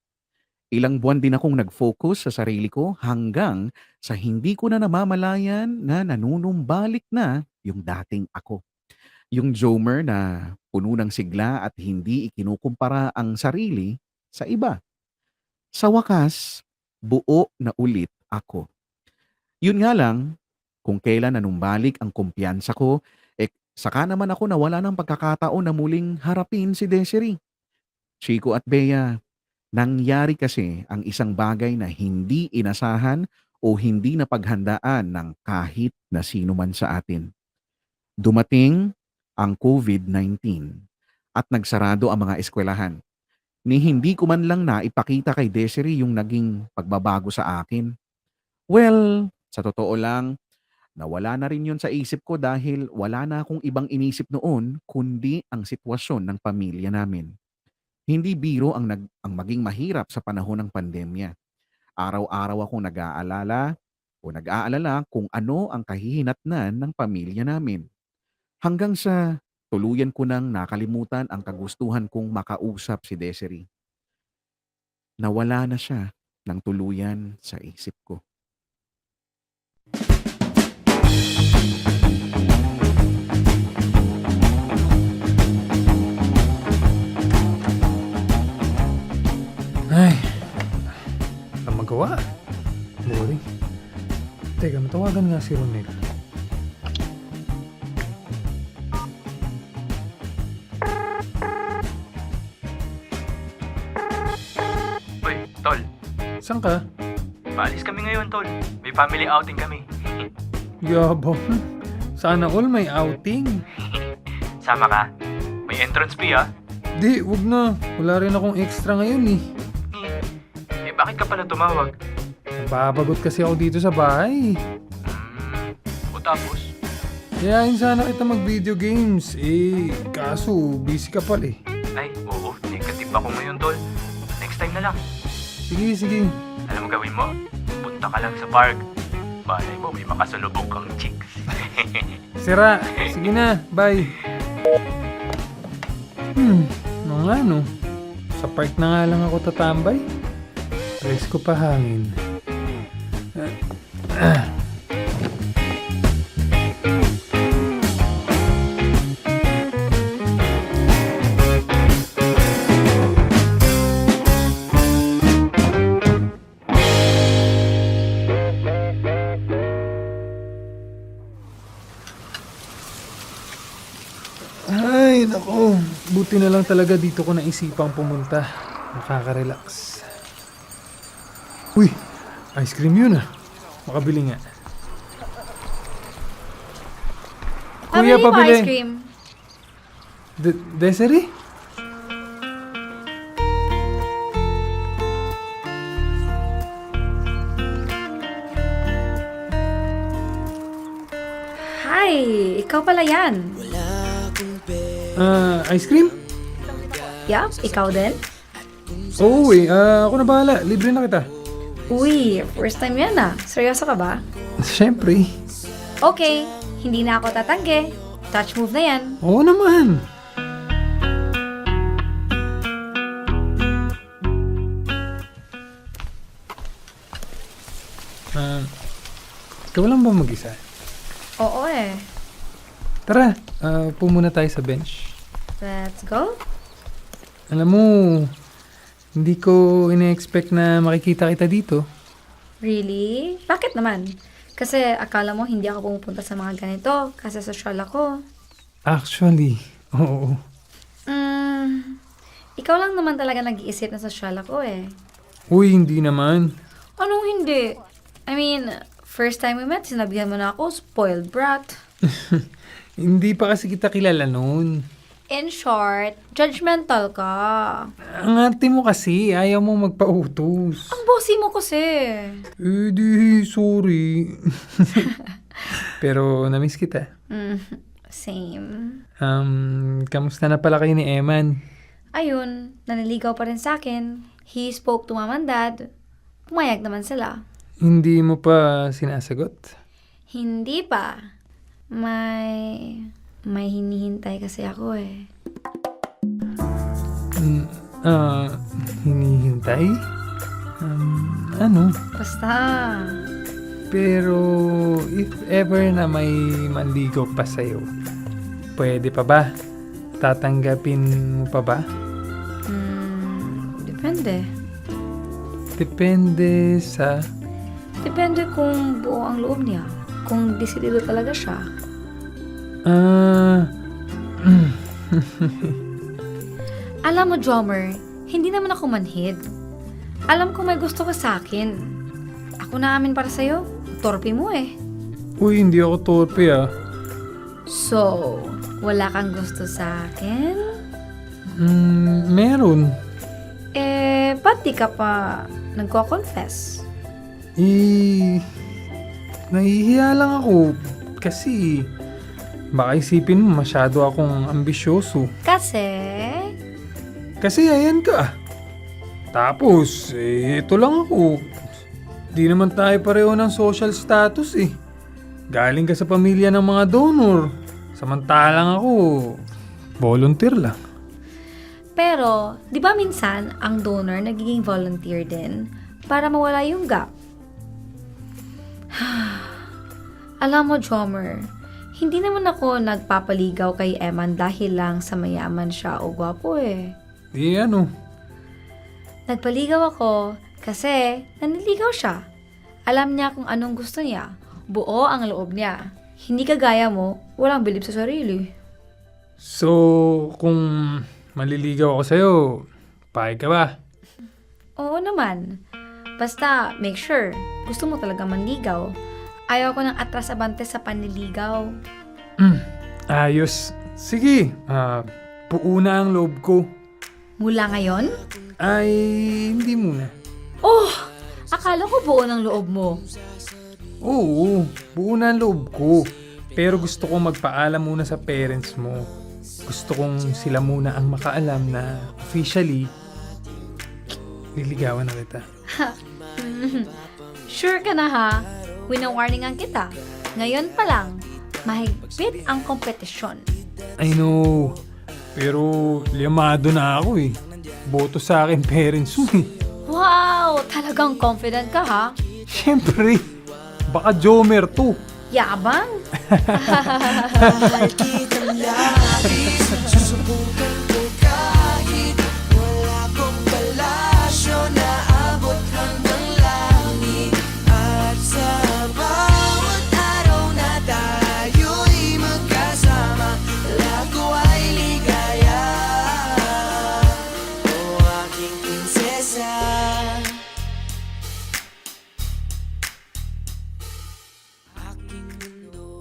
C: Ilang buwan din akong nag-focus sa sarili ko hanggang sa hindi ko na namamalayan na nanunumbalik na yung dating ako. Yung Jomer na puno ng sigla at hindi ikinukumpara ang sarili sa iba. Sa wakas, buo na ulit ako. Yun nga lang, kung kailan nanumbalik ang kumpiyansa ko, saka naman ako nawala ng pagkakataon na muling harapin si Desiree. Chico at Bea, nangyari kasi ang isang bagay na hindi inasahan o hindi napaghandaan ng kahit na sino man sa atin. Dumating ang COVID-19 at nagsarado ang mga eskwelahan. Ni hindi ko man lang naipakita kay Desiree yung naging pagbabago sa akin. Well, sa totoo lang, nawala na rin yun sa isip ko dahil wala na akong ibang inisip noon kundi ang sitwasyon ng pamilya namin. Hindi biro ang maging mahirap sa panahon ng pandemya. Araw-araw akong nag-aalala kung ano ang kahihinatnan ng pamilya namin. Hanggang sa tuluyan ko nang nakalimutan ang kagustuhan kong makausap si Desiree. Nawala na siya ng tuluyan sa isip ko.
E: Ay, ang magawa. Boring. Teka, matawagan nga si Ronel.
F: Uy, tol.
E: Saan ka?
F: Paalis kami ngayon, tol. May family outing kami.
E: Yabang. Sana all may outing.
F: Sama ka? May entrance fee, ah.
E: Di, wag na. Wala rin akong extra ngayon eh.
F: Bakit ka pala tumawag?
E: Babagot kasi ako dito sa bahay.
F: O tapos?
E: Yayain sana kita mag-video games. Kaso busy ka pala eh.
F: Ay, oo. Negative ako ngayon, tol. Next time na lang.
E: Sige.
F: Alam mo gawin mo? Punta ka lang sa park. Balay mo, may makasalubong kang chicks.
E: Sira. Sige na. Bye. Ano? Sa park na nga lang ako tatambay. Rest ko pa hangin. Ay, nako. Buti na lang talaga dito ko naisipang pumunta. Nakaka-relax. Uy, ice cream yun ah. Makabili nga.
A: Pabili mo ice cream.
E: Desiree?
A: Hi, ikaw pala yan.
E: Ice cream?
A: Yup, ikaw din?
E: Oo ako na bahala. Libre na kita.
A: Uy, first time yan ah. Seryoso ka ba?
E: Siyempre.
A: Okay, hindi na ako tatanggi. Touch move na yan.
E: Oo naman. Ikaw lang ba mag-isa?
A: Oo eh.
E: Tara, pumuna tayo sa bench.
A: Let's go.
E: Alam mo, hindi ko ina-expect na makikita kita dito.
A: Really? Bakit naman? Kasi akala mo hindi ako pumupunta sa mga ganito kasi social ako.
E: Actually, oo.
A: Ikaw lang naman talaga nag-iisip na social ako eh.
E: Uy, hindi naman.
A: Anong hindi? I mean, first time we met, sinabihan mo na ako, spoiled brat.
E: Hindi pa kasi kita kilala noon.
A: In short, judgmental ka.
E: Ang ate mo kasi, ayaw mo magpautos.
A: Ang bossy mo kasi.
E: Di, sorry. Pero namiss kita.
A: Same.
E: Kamusta na pala kayo ni Eman?
A: Ayun, naniligaw pa rin sa akin. He spoke to mom and dad. Pumayag naman sila.
E: Hindi mo pa sinasagot?
A: Hindi pa. May hinihintay kasi ako eh.
E: Mm, hinihintay? Ano?
A: Basta,
E: Pero if ever na may manligaw pa sa'yo, pwede pa ba? Tatanggapin mo pa ba?
A: depende.
E: Depende sa...
A: Depende kung buo ang loob niya. Kung desidido talaga siya.
E: Ah...
A: Alam mo, Jomer, hindi naman ako manhid. Alam ko may gusto ka sa akin. Ako na amin para sa'yo. Torpe mo eh.
E: Uy, hindi ako torpe ah.
A: So, wala kang gusto sa akin?
E: Meron.
A: Ba't di ka pa nagko-confess?
E: Nahihiya lang ako. Kasi, baka isipin mo masyado akong ambisyoso. Kasi ayan ka. Tapos, ito lang ako. Di naman tayo pareho ng social status eh. Galing ka sa pamilya ng mga donor. Samantalang ako, volunteer lang.
A: Pero, di ba minsan, ang donor nagiging volunteer din para mawala yung gap? Alam mo, Jomer, hindi naman ako nagpapaligaw kay Eman dahil lang sa mayaman siya o gwapo eh.
E: Ano?
A: Nagpaligaw ako kasi naniligaw siya. Alam niya kung anong gusto niya. Buo ang loob niya. Hindi kagaya mo, walang bilib sa sarili.
E: So, kung maliligaw ako sa'yo, payag ka ba?
A: Oo naman. Basta, make sure, gusto mo talaga manligaw. Ayaw ko ng atras-abante sa panliligaw.
E: Ayos. Sige, buo na ang loob ko.
A: Mula ngayon?
E: Ay, hindi muna.
A: Oh! Akala ko buo ng loob mo.
E: Oo, buo na ang loob ko. Pero gusto kong magpaalam muna sa parents mo. Gusto kong sila muna ang makaalam na officially, liligawan na kita.
A: Sure ka na ha? Winawarningan kita. Ngayon pa lang, mahigpit ang kompetisyon.
E: I know, pero liyamado na ako eh. Boto sa akin parents mo eh.
A: Wow! Talagang confident ka ha?
E: Siyempre, baka Jomer to.
A: Yabang?
J: Mahal kitang labis at susubukan ko kahit wala kong palasyo na abot hanggang langit. At sa bawat araw na tayo'y magkasama, lago ay ligaya. O aking prinsesa.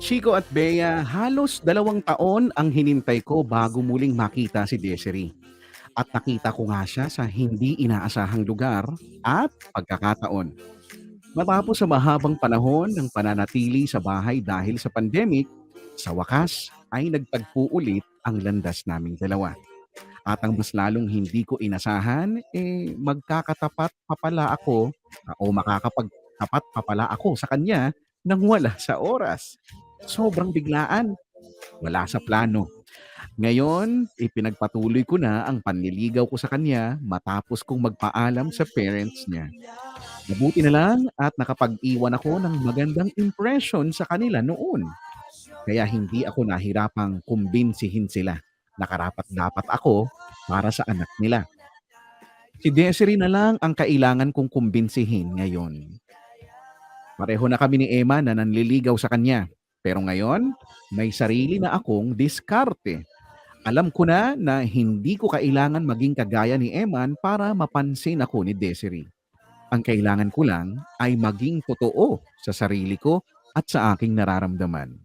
C: Chico at Bea, halos 2 taon ang hinintay ko bago muling makita si Desiree. At nakita ko nga siya sa hindi inaasahang lugar at pagkakataon. Matapos sa mahabang panahon ng pananatili sa bahay dahil sa pandemic, sa wakas ay nagtagpo ulit ang landas naming dalawa. At ang mas lalong hindi ko inasahan, magkakatapat pa pala ako o makakapagtapat pa pala ako sa kanya nang wala sa oras. Sobrang biglaan. Wala sa plano. Ngayon, ipinagpatuloy ko na ang panliligaw ko sa kanya matapos kong magpaalam sa parents niya. Mabuti na lang at nakapag-iwan ako ng magandang impression sa kanila noon. Kaya hindi ako nahirapang kumbinsihin sila na karapat-dapat ako para sa anak nila. Si Desiree na lang ang kailangan kong kumbinsihin ngayon. Pareho na kami ni Emma na nanliligaw sa kanya. Pero ngayon, may sarili na akong diskarte. Alam ko na hindi ko kailangan maging kagaya ni Eman para mapansin ako ni Desiree. Ang kailangan ko lang ay maging totoo sa sarili ko at sa aking nararamdaman.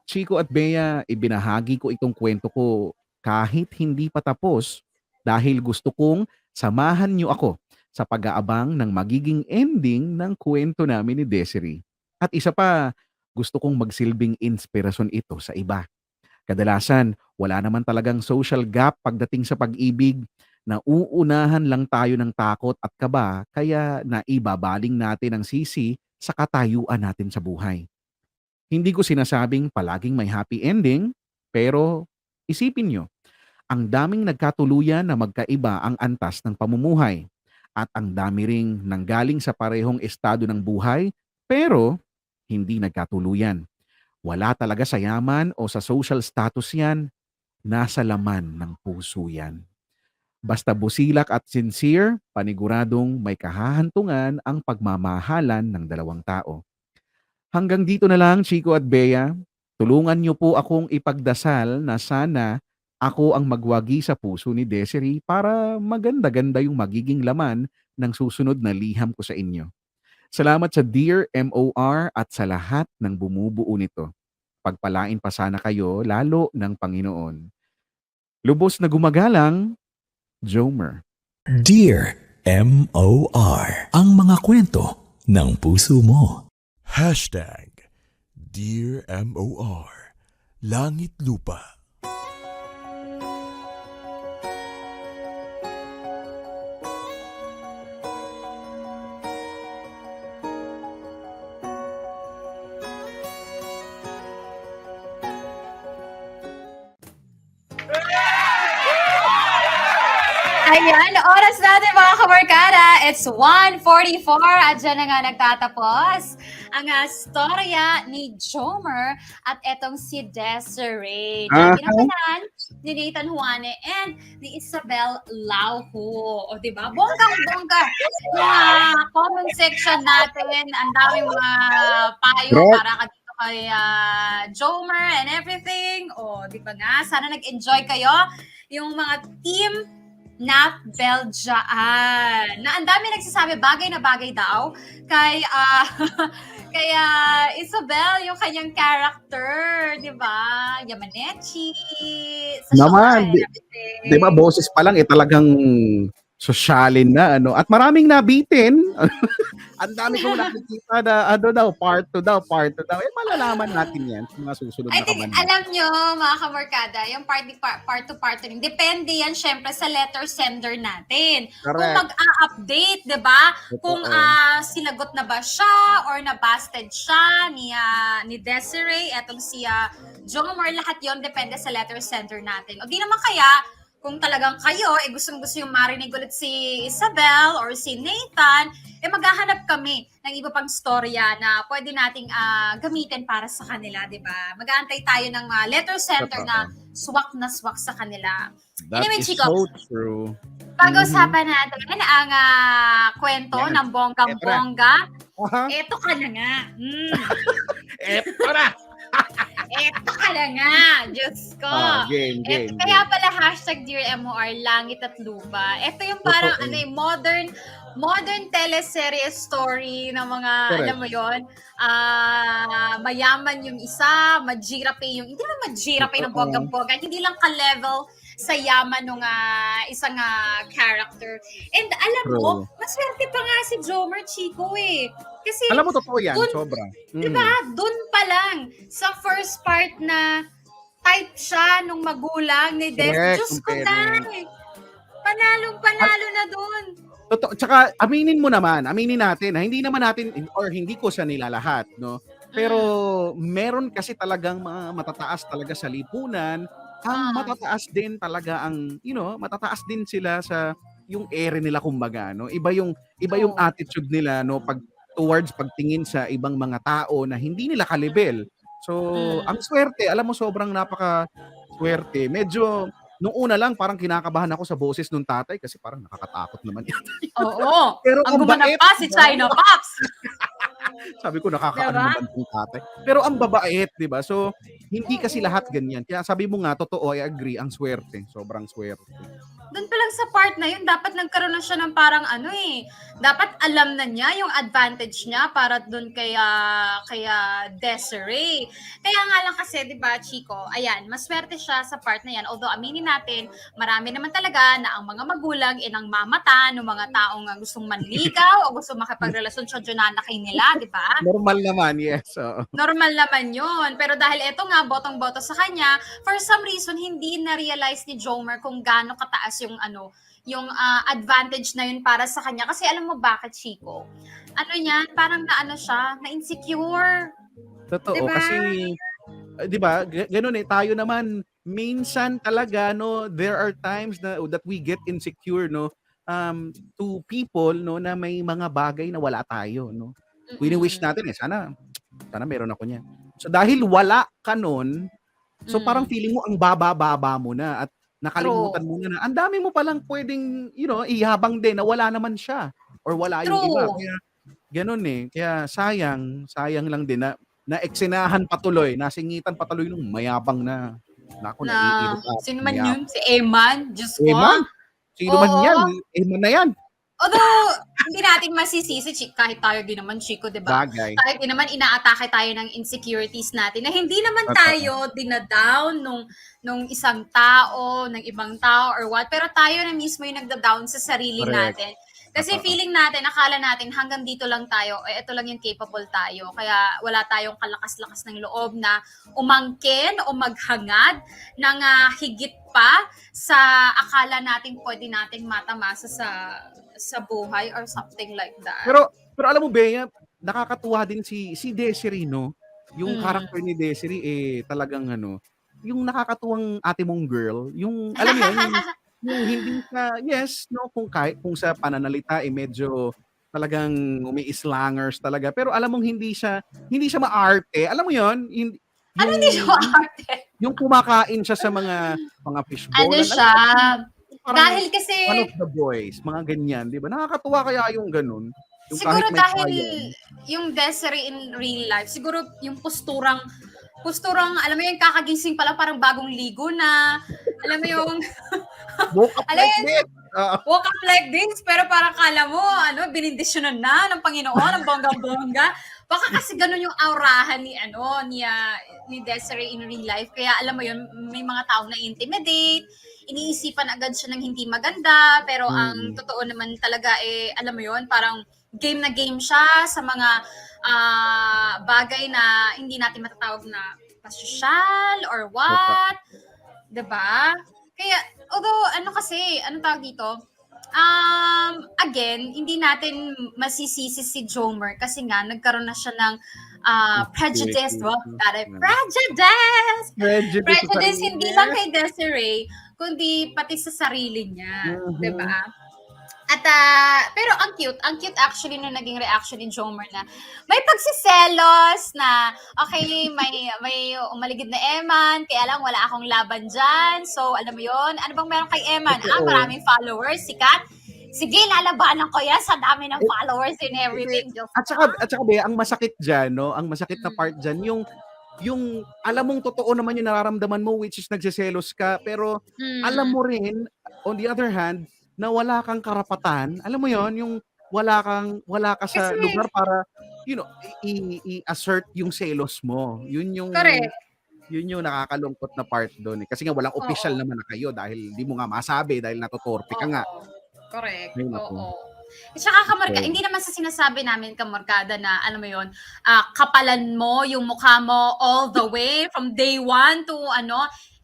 C: Chico at Bea, ibinahagi ko itong kwento ko kahit hindi pa tapos dahil gusto kong samahan niyo ako sa pag-aabang ng magiging ending ng kwento namin ni Desiree. At isa pa, gusto kong magsilbing inspirasyon ito sa iba. Kadalasan, wala naman talagang social gap pagdating sa pag-ibig. Nauunahan lang tayo ng takot at kaba kaya naibabaling natin ang sisi sa katayuan natin sa buhay. Hindi ko sinasabing palaging may happy ending, Pero isipin nyo, ang daming nagkatuluyan na magkaiba ang antas ng pamumuhay at ang dami ring nanggaling sa parehong estado ng buhay pero hindi nagkatuluyan. Wala talaga sa yaman o sa social status yan, nasa laman ng puso yan. Basta busilak at sincere, paniguradong may kahahantungan ang pagmamahalan ng dalawang tao. Hanggang dito na lang, Chico at Bea. Tulungan niyo po akong ipagdasal na sana ako ang magwagi sa puso ni Desiree para maganda-ganda yung magiging laman ng susunod na liham ko sa inyo. Salamat sa Dear MOR at sa lahat ng bumubuo nito. Pagpalain pa sana kayo lalo ng Panginoon. Lubos na gumagalang, Jomer.
K: Dear M.O.R. Ang mga kwento ng puso mo. Dear M.O.R. Langit Lupa.
L: Ayan, oras natin mga kabarkada. It's 1:44 at dyan na nga nagtatapos ang storya ni Jomer at etong si Desiree. Dyan ginampanan ni Nathan Juane and ni Isabel Lauho. O diba? Bonggang-bongga. Yung comment section natin, ang daming mga payo para dito kay Jomer and everything. O diba nga, sana nag-enjoy kayo. Yung mga team na Belgian. Na ang dami nagsasabi bagay na bagay daw kay kaya Isabel yung kanyang character, 'di ba? Yamanechi.
C: Naman, di ba boses pa lang talagang sosyalin na at maraming nabitin. Ang dami kong nakikita na part 2 daw. Malalaman natin yan sa mga susunod na
L: I think,
C: kabanata.
L: alam nyo, mga kamarkada, yung part to, depende yan syempre sa letter sender natin.
C: Correct.
L: Kung mag-a-update, di ba? Kung sinagot na ba siya or nabasted siya ni Desiree, etong si Jomer, lahat yon depende sa letter sender natin. O di naman kaya, kung talagang kayo, gustong-gusto yung marinig ulit si Isabel or si Nathan, maghahanap kami ng iba pang storya na pwede nating gamitin para sa kanila, di ba? Mag-aantay tayo ng letter center na swak sa kanila.
C: That
L: Anyway,
C: is
L: Chico,
C: so true.
L: pag-usapan natin ang kwento
C: Yan.
L: ng bonggang-bongga. Eto ka na nga.
C: Eto na!
L: Eto ka na nga, Diyos ko.
C: Game.
L: Kaya pala Dear MOR, Langit at Lupa. Ito yung parang modern teleserye story ng mga,
C: Correct.
L: alam mo yon, mayaman yung isa, majirape yung, hindi naman majirape ng bonggang-bongga, hindi lang ka-level sa yaman ng isang character. And alam mo, maswerte pa nga si Jomer Chico Kasi,
C: Alam mo, totoo yan, sobra.
L: diba, dun pa lang, sa first part na type siya nung magulang ni Des.
C: Correct,
L: Diyos ko na Panalo na dun.
C: Totoo. Tsaka, aminin natin, hindi naman natin, or hindi ko siya nilalahat, no? Pero, meron kasi talagang mga matataas talaga sa lipunan, ang matataas din talaga matataas din sila sa yung ere nila kumbaga, no? Iba yung attitude nila, no, towards pagtingin sa ibang mga tao na hindi nila kalibel. So, ang swerte, alam mo, sobrang napaka-swerte. Medyo, nung una lang, parang kinakabahan ako sa boses nung tatay kasi parang nakakatakot naman yan.
L: Oo.
C: Pero
L: ang gumanap pa si China Pops.
C: Sabi ko, nakakaano
L: Diba?
C: naman yung tatay. Pero ang babait, di ba? So, hindi kasi lahat ganyan. Kaya sabi mo nga, totoo, I agree, ang swerte. Sobrang swerte.
L: Doon pa lang sa part na yun, dapat nagkaroon na siya ng parang dapat alam na niya yung advantage niya para doon kaya Desiree. Kaya nga lang kasi, di ba, Chico, ayan, maswerte siya sa part na yan. Although, aminin natin, marami naman talaga na ang mga magulang inang mamata ng mga taong gustong manligaw o gustong makipagrelasyon sa Jonanakay nila, di ba?
C: Normal naman, yes.
L: Normal naman yun. Pero dahil ito nga, botong-boto sa kanya, for some reason, hindi na-realize ni Jomer kung gaano kataas yung advantage na yun para sa kanya. Kasi alam mo bakit, Chico? Parang na-insecure.
C: Totoo,
L: Diba?
C: kasi 'di ba? Ganun eh, tayo naman minsan talaga no, there are times na that we get insecure no, to people no na may mga bagay na wala tayo no. Wini-wish natin eh, sana meron ako niyan. So dahil wala ka nun, so parang feeling mo ang baba-baba mo na at nakalimutan mo na ang dami mo palang pwedeng, ihabang din na wala naman siya or wala yung iba.
L: True.
C: Kaya ganun eh. Kaya sayang lang din na eksena patuloy, nasingitan patuloy nung mayabang na naku,
L: Na,
C: naiirita.
L: sino man yun? Si Eman? Diyos ko.
C: Eman? Sino man
L: Oo.
C: yan? Eman na yan.
L: Although, hindi natin masisisi, kahit tayo din naman, Chico, di ba?
C: Bagay.
L: Tayo din naman, inaatake tayo ng insecurities natin na hindi naman
C: Totoo.
L: tayo dinadown nung isang tao, ng ibang tao, or what. Pero tayo na mismo yung nagda-down sa sarili
C: Correct.
L: natin. Kasi
C: Totoo.
L: feeling natin, akala natin hanggang dito lang tayo, ito lang yung capable tayo. Kaya wala tayong kalakas-lakas ng loob na umangkin o maghangad ng higit pa sa akala natin pwede nating matamasa sa buhay or something like that.
C: Pero alam mo, Bea, nakakatuwa din si Desiree, no? Yung character ni Desiree, talagang yung nakakatuwang ate mong girl, yung, alam mo yun, yung hindi ka, yes, no, kung sa pananalita, medyo talagang umi-slangers talaga, pero alam mong hindi siya maarte, alam mo yun,
L: Hindi siya maarte?
C: Yung kumakain siya sa mga fishbowl.
L: Ano siya? Dahil kasi,
C: one of the boys, mga ganyan, di ba? Nakakatuwa kaya yung ganun. Yung
L: siguro
C: kahit may
L: dahil
C: kaya.
L: yung Desiree in real life, siguro yung posturang, alam mo yung kakagising pala parang bagong ligo na, alam mo yung,
C: Woke up
L: alam
C: like
L: mo
C: this.
L: woke up like this, pero parang kala mo, binindisyonan na ng Panginoon, ng bongga-bongga. Baka kasi ganun yung aurahan ni Desiree in real life. Kaya alam mo yun, may mga taong na-intimidate, iniisipan agad siya ng hindi maganda, pero ang totoo naman talaga alam mo yun, parang game na game siya sa mga bagay na hindi natin matatawag na pasosyal or what. Diba? Kaya, although, anong tawag dito? Again, hindi natin masisisi si Jomer kasi nga, nagkaroon na siya ng prejudice. Prejudice, hindi lang kay Desiree, kundi pati sa sarili niya. Diba? At, pero ang cute actually nung naging reaction ni Jomer na may pagsiselos na, okay, may umaligid na Eman, kaya lang wala akong laban dyan. So, alam mo yon, ano bang meron kay Eman? Maraming followers, sikat. Sige, lalabanan ko yan sa dami ng followers and everything.
C: At saka, Bea, ang masakit dyan, no? Ang masakit na part dyan, yung alam mong totoo naman yung nararamdaman mo, which is nagsiselos ka, pero alam mo rin, on the other hand, na wala kang karapatan, alam mo yon, yung wala ka sa
L: Kasi,
C: lugar para, i-assert yung selos mo. Yun yung,
L: correct.
C: yun yung nakakalungkot na part doon. Kasi nga walang official naman na kayo dahil di mo nga masabi dahil natutorpe ka nga.
L: Correct.
C: Ay, naku.
L: Oo. At saka hindi naman sa sinasabi namin kamorkada na, alam mo yun, kapalan mo yung mukha mo all the way from day one to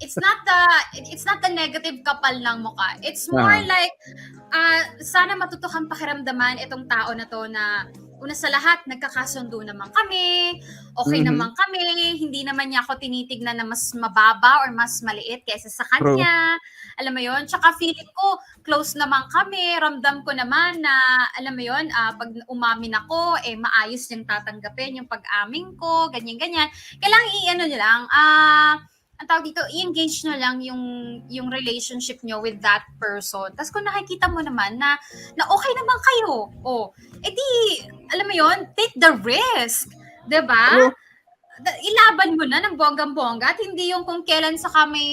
L: it's not the negative kapal ng mukha. It's more like, sana matutukan pakiramdaman itong tao na to na una sa lahat, nagkakasundo naman kami, okay naman kami, hindi naman niya ako tinitignan na mas mababa or mas maliit kaysa sa kanya. Alam mo yon, tsaka feeling ko, close naman kami, ramdam ko naman na, alam mo yon, pag umamin ako, maayos niyang tatanggapin yung pag-amin ko, ganyan-ganyan. Kailangan niyo lang, ang tawag dito, i-engage nyo lang yung relationship nyo with that person. Tapos kung nakikita mo naman na okay naman kayo, edi, alam mo yon, take the risk. Diba? Ilaban mo na ng bonggang-bongga at hindi yung kung kailan sa kami,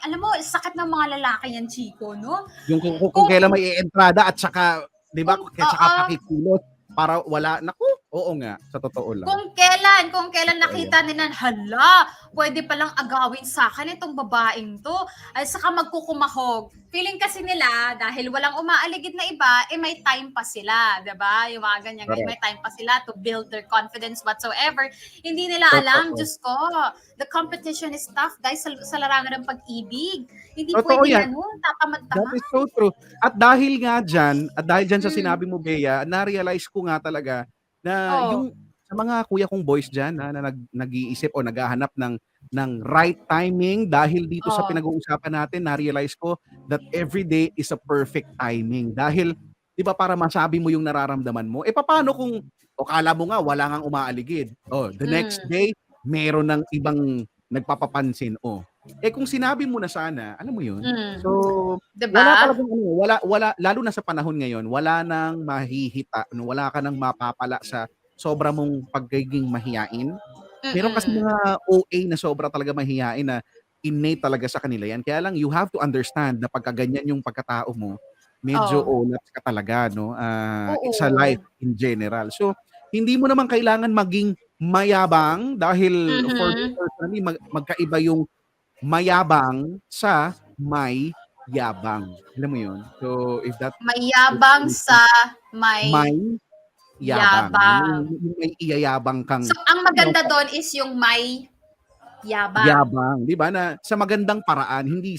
L: alam mo, sakit ng mga lalaki yan, Chico, no?
C: Yung kung kailan may entrada at saka, di ba, saka pakikulot para wala, naku, oo nga, sa totoo lang.
L: Kung kailan nakita nila, hala, pwede palang agawin sa akin itong babaeng to, ay saka magkukumahog. Feeling kasi nila, dahil walang umaaligid na iba, may time pa sila, diba? Yung mga ganyan, may time pa sila to build their confidence whatsoever. Hindi nila alam, Diyos ko, the competition is tough, guys, sa larangan ng pag-ibig. Hindi
C: Totoo
L: pwede
C: yan.
L: tatamad-tamad.
C: That is so true. At dahil dyan sa sinabi mo, Bea, na-realize ko nga talaga na yung sa mga kuya kong boys dyan na nag-iisip o naghahanap ng ng right timing dahil dito sa
L: Oo.
C: pinag-uusapan natin, na-realize ko that every day is a perfect timing. Dahil, di ba, para masabi mo yung nararamdaman mo, paano kung, o kala mo nga, wala ngang umaaligid. The next day, meron ng ibang nagpapapansin. Kung sinabi mo na sana, alam mo yun, so,
L: Diba?
C: wala talagang wala, lalo na sa panahon ngayon, wala nang mahihita, wala ka nang mapapala sa sobra mong pagiging mahiyain. Meron kasi mga OA na sobra talaga mahiyain na innate talaga sa kanila yan. Kaya lang, you have to understand na pagka ganyan yung pagkatao mo, medyo nuts ka talaga, no? Sa life in general. So, hindi mo naman kailangan maging mayabang dahil for me personally, magkaiba yung mayabang sa may yabang. Alam mo yun? So, if that
L: Mayabang sa may
C: yabang. Yung may iyayabang kang
L: So, ang maganda doon is yung may yabang.
C: yabang, 'di ba? Na sa magandang paraan, hindi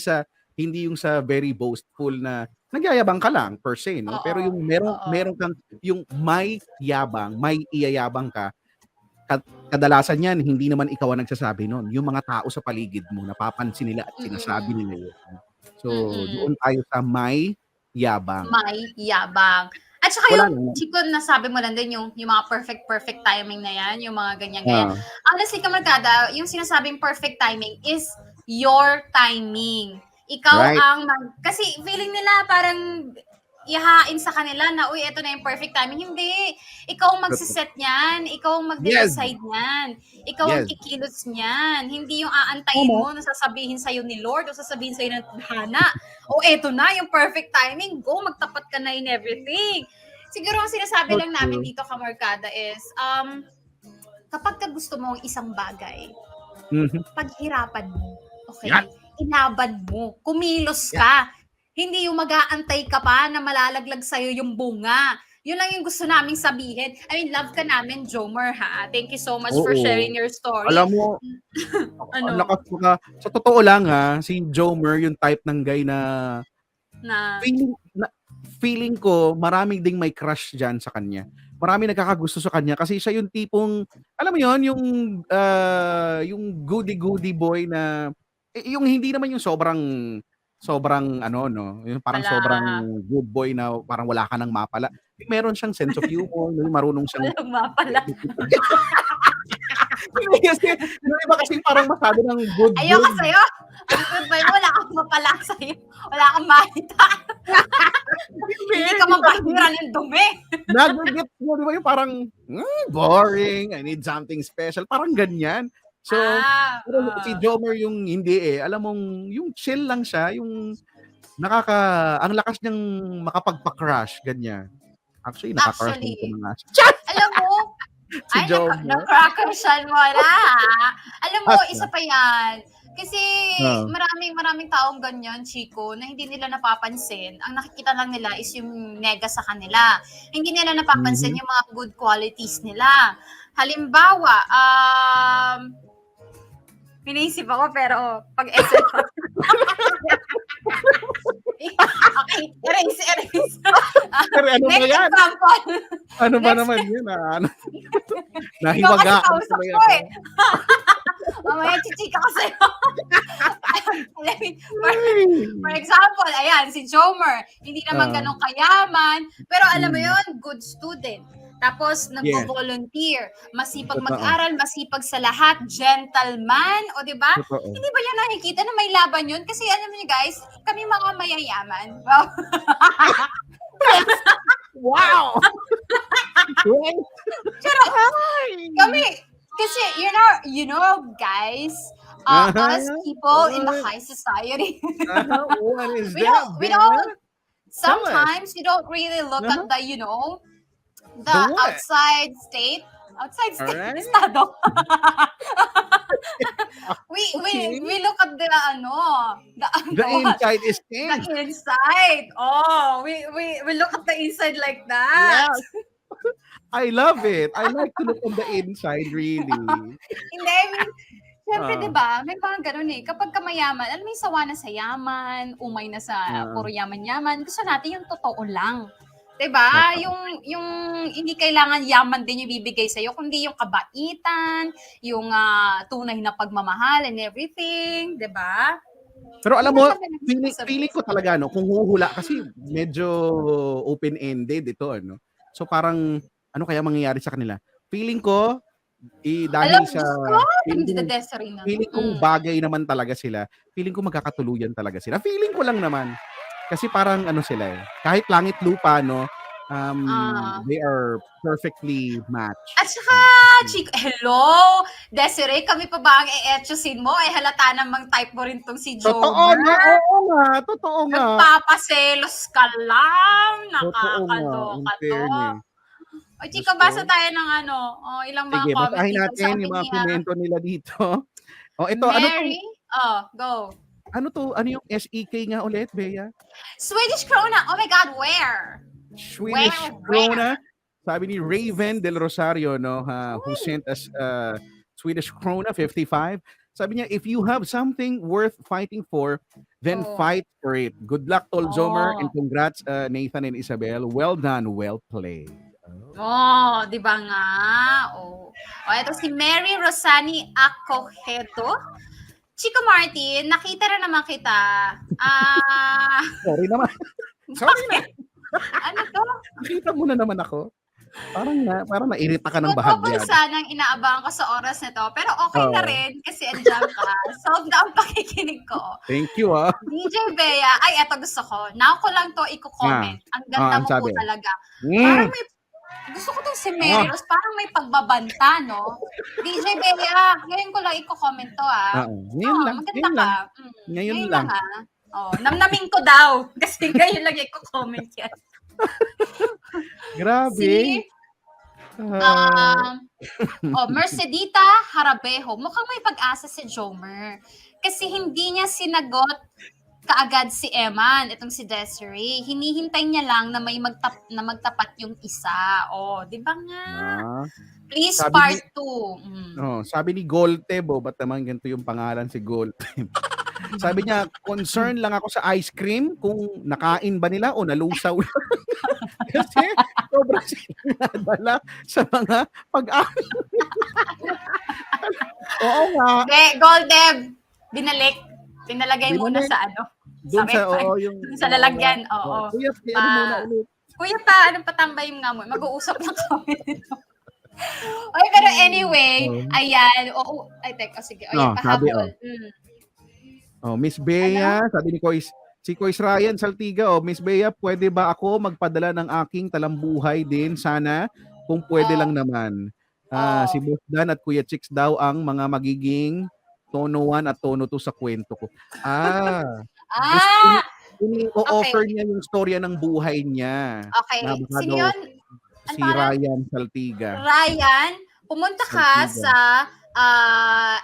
C: yung sa very boastful na nagyayabang ka lang per se, no? Pero yung meron kang yung may yabang, may iyayabang ka. Kadalasan yan, hindi naman ikaw ang nagsasabi nun. Yung mga tao sa paligid mo, napapansin nila at sinasabi nila yun. So, doon tayo sa may yabang.
L: May yabang. At saka
C: Wala
L: yung,
C: naman.
L: Chico, nasabi mo lang din yung mga perfect timing na yan, yung mga ganyan-ganyan. Honestly, kamarkada, yung sinasabing perfect timing is your timing. Ikaw
C: Right.
L: kasi feeling nila parang ihahain sa kanila na, uy, eto na yung perfect timing. Hindi. Ikaw ang magsiset niyan. Ikaw ang mag-decide niyan. Ikaw ang
C: Yes.
L: kikilos niyan. Hindi yung aantayin mo na sasabihin sa'yo ni Lord o sasabihin sa'yo ng tadhana. O eto na, yung perfect timing. Go, magtapat ka na in everything. Siguro ang sinasabi lang namin dito, kamarkada, is kapag ka gusto mo ang isang bagay, paghirapan mo. Okay?
C: Yan.
L: Inaban mo. Kumilos ka. Hindi yung mag-aantay ka pa na malalaglag sa'yo yung bunga. Yun lang yung gusto naming sabihin. I mean, love ka namin, Jomer, ha? Thank you so much for
C: Oo.
L: sharing your story.
C: Alam mo,
L: Ano?
C: ang lakas mo ka. Sa totoo lang si Jomer, yung type ng guy na
L: Na,
C: feeling ko maraming ding may crush diyan sa kanya. Marami nagkakagusto sa kanya kasi siya yung tipong, alam mo yon, yung goody boy na yung hindi naman yung sobrang yung parang
L: Wala.
C: sobrang good boy na parang wala ka nang mapala. Meron siyang sense of humor, marunong siyang
L: walang mapala.
C: kasi yung iba kasi parang masyado ng good
L: Ayoko sa'yo. Ang goodbye mo, wala kang mapala sa'yo. Wala kang makita. Hindi ka mabahira ng dumi.
C: Nag-get mo, di ba yung parang boring, I need something special, parang ganyan. So, pero si Jomer yung hindi alam mong yung chill lang siya, yung ang lakas niyang makapagpa-crush, ganyan. Actually, nakaka-crush
L: Actually,
C: ko na nga.
L: alam mo,
C: Si Jomer.
L: na-crackershan mo na. Alam mo, isa pa yan. Kasi maraming taong ganyan, Chico, na hindi nila napapansin. Ang nakikita lang nila is yung nega sa kanila. Hindi nila napapansin yung mga good qualities nila. Halimbawa, pinaisip ako pero pag-SM okay, erase.
C: Pero ano ba
L: Next
C: yan?
L: example.
C: Ano ba
L: Next-
C: naman yun?
L: Ikaw kasi
C: Nahiwagaan
L: kausap
C: tuloy
L: ko
C: ako.
L: Mamaya chichika ko sa'yo. I mean, for example, ayan, si Jomer, hindi naman ganun kayaman, pero alam mo yon, good student. Tapos, nagvo-volunteer, masipag
C: Totoo.
L: mag-aral, masipag sa lahat, gentleman, o di ba?
C: Totoo.
L: Hindi ba yan nakikita na may laban yun? Kasi alam niyo guys, kami mga mayayaman.
C: Wow!
L: Pero, kami, kasi, you know, guys, us people in the high society,
C: What is
L: we
C: that?
L: don't,
C: Tell us.
L: sometimes we don't really look at the, the
C: The what?
L: outside state,
C: Alright.
L: estado. we look at the,
C: The inside is
L: the
C: in.
L: inside. Oh, we look at the inside like that.
C: Yes. I love it. I like to look on the inside, really.
L: Hindi, I mean, syempre,
C: Ah.
L: di ba, may mga ganun eh. Kapag ka mayaman, alam mo yung sawa na sa yaman, umay na sa puro yaman-yaman, gusto natin yung totoo lang. 'Diba? Yung hindi kailangan yaman din yung bibigay sa'yo, kundi yung kabaitan, yung tunay na pagmamahal and everything, 'diba?
C: Pero alam mo,
L: Hindi naman
C: feeling ko talaga, no, kung huhula, kasi medyo open-ended ito, ano. So parang, ano kaya mangyayari sa kanila? Feeling ko, dahil
L: Alam,
C: sa,
L: Diyos ko, hindi
C: feeling,
L: na Desiree na.
C: feeling kong bagay naman talaga sila, feeling ko magkakatuluyan talaga sila. Feeling ko lang naman. Kasi parang ano sila eh, kahit langit lupa, no, they are perfectly matched.
L: At saka, Chico, hello! Desiree, kami pa ba ang e-etchosin mo? Eh, halata namang type mo rin tong si Jomer.
C: Totoo nga.
L: Nagpapaselos ka lang.
C: Totoo nga, in
L: Nakakaloka to.
C: fairness.
L: O, Chico, basa tayo ng ilang mga
C: Sige,
L: comment
C: basahin
L: dito.
C: natin
L: Sabi
C: yung mga
L: niya,
C: komento nila dito. O ito,
L: Mary, go.
C: ano yung SEK nga ulit, Bea?
L: Swedish krona, oh my God, where?
C: Swedish
L: Where?
C: krona. Sabi ni Raven Del Rosario, no, who sent us Swedish krona 55. Sabi niya, if you have something worth fighting for, then fight for it. Good luck, Tol Zomer, and congrats, Nathan and Isabel. Well done, well played.
L: Oh, di ba nga? Oh. Ito si Mary Rosani Acoheto. Chico Martin, nakita na naman kita.
C: Sorry naman. Sorry na.
L: Ano to?
C: Nakita mo na naman ako. Parang nairita ka ng
L: Double
C: bahagyan.
L: sanang inaabangan ko sa oras na to. Pero okay na rin kasi andyan ka. Solve na ang pakikinig ko.
C: Thank you, ah.
L: DJ Bea, ay eto gusto ko. Now ko lang to i-comment. Ang ganda
C: ang
L: mo po
C: sabi?
L: talaga. Parang may gusto ko tong si Mary Rose, parang may pagbabanta, no? DJ Bea, ngayon ko lang i-comment to,
C: Ngayon lang.
L: Maganda ka.
C: Ngayon lang.
L: Namnamin ko daw. Kasi ngayon lang i-comment yan.
C: Grabe.
L: Mercedita Harabejo. Mukhang may pag-asa si Jomer. Kasi hindi niya sinagot kaagad si Eman, itong si Desiree. Hinihintay niya lang na may magtapat yung isa. Di ba nga? Please,
C: Sabi
L: part 2.
C: Sabi ni Golteb, ba't naman ganito yung pangalan si Golteb? Sabi niya, concern lang ako sa ice cream kung nakain ba nila o nalusaw. Kasi sobrang sinadala sa mga pag-aaral. Oo nga.
L: Goldeb, binalik. Pinalagay muna sa
C: Doon sa,
L: yung sa lalagyan.
C: Kuya, muna ulit.
L: Kuya anong patambay nga mo? Mag-uusap na kami nito. Okay, pero anyway, ayan. Sige. Pahabol.
C: Miss Bea, sabi ni si Kois Ryan Saltiga, Miss Bea, pwede ba ako magpadala ng aking talambuhay din? Sana, kung pwede lang naman. Si Boss Dan at Kuya Chicks daw ang mga magiging tono 1 at tono 2 sa kwento ko. Ini-offer niya yung storya ng buhay niya.
L: Okay. Sino yun?
C: Si Ryan Saltiga.
L: Ryan, pumunta ka sa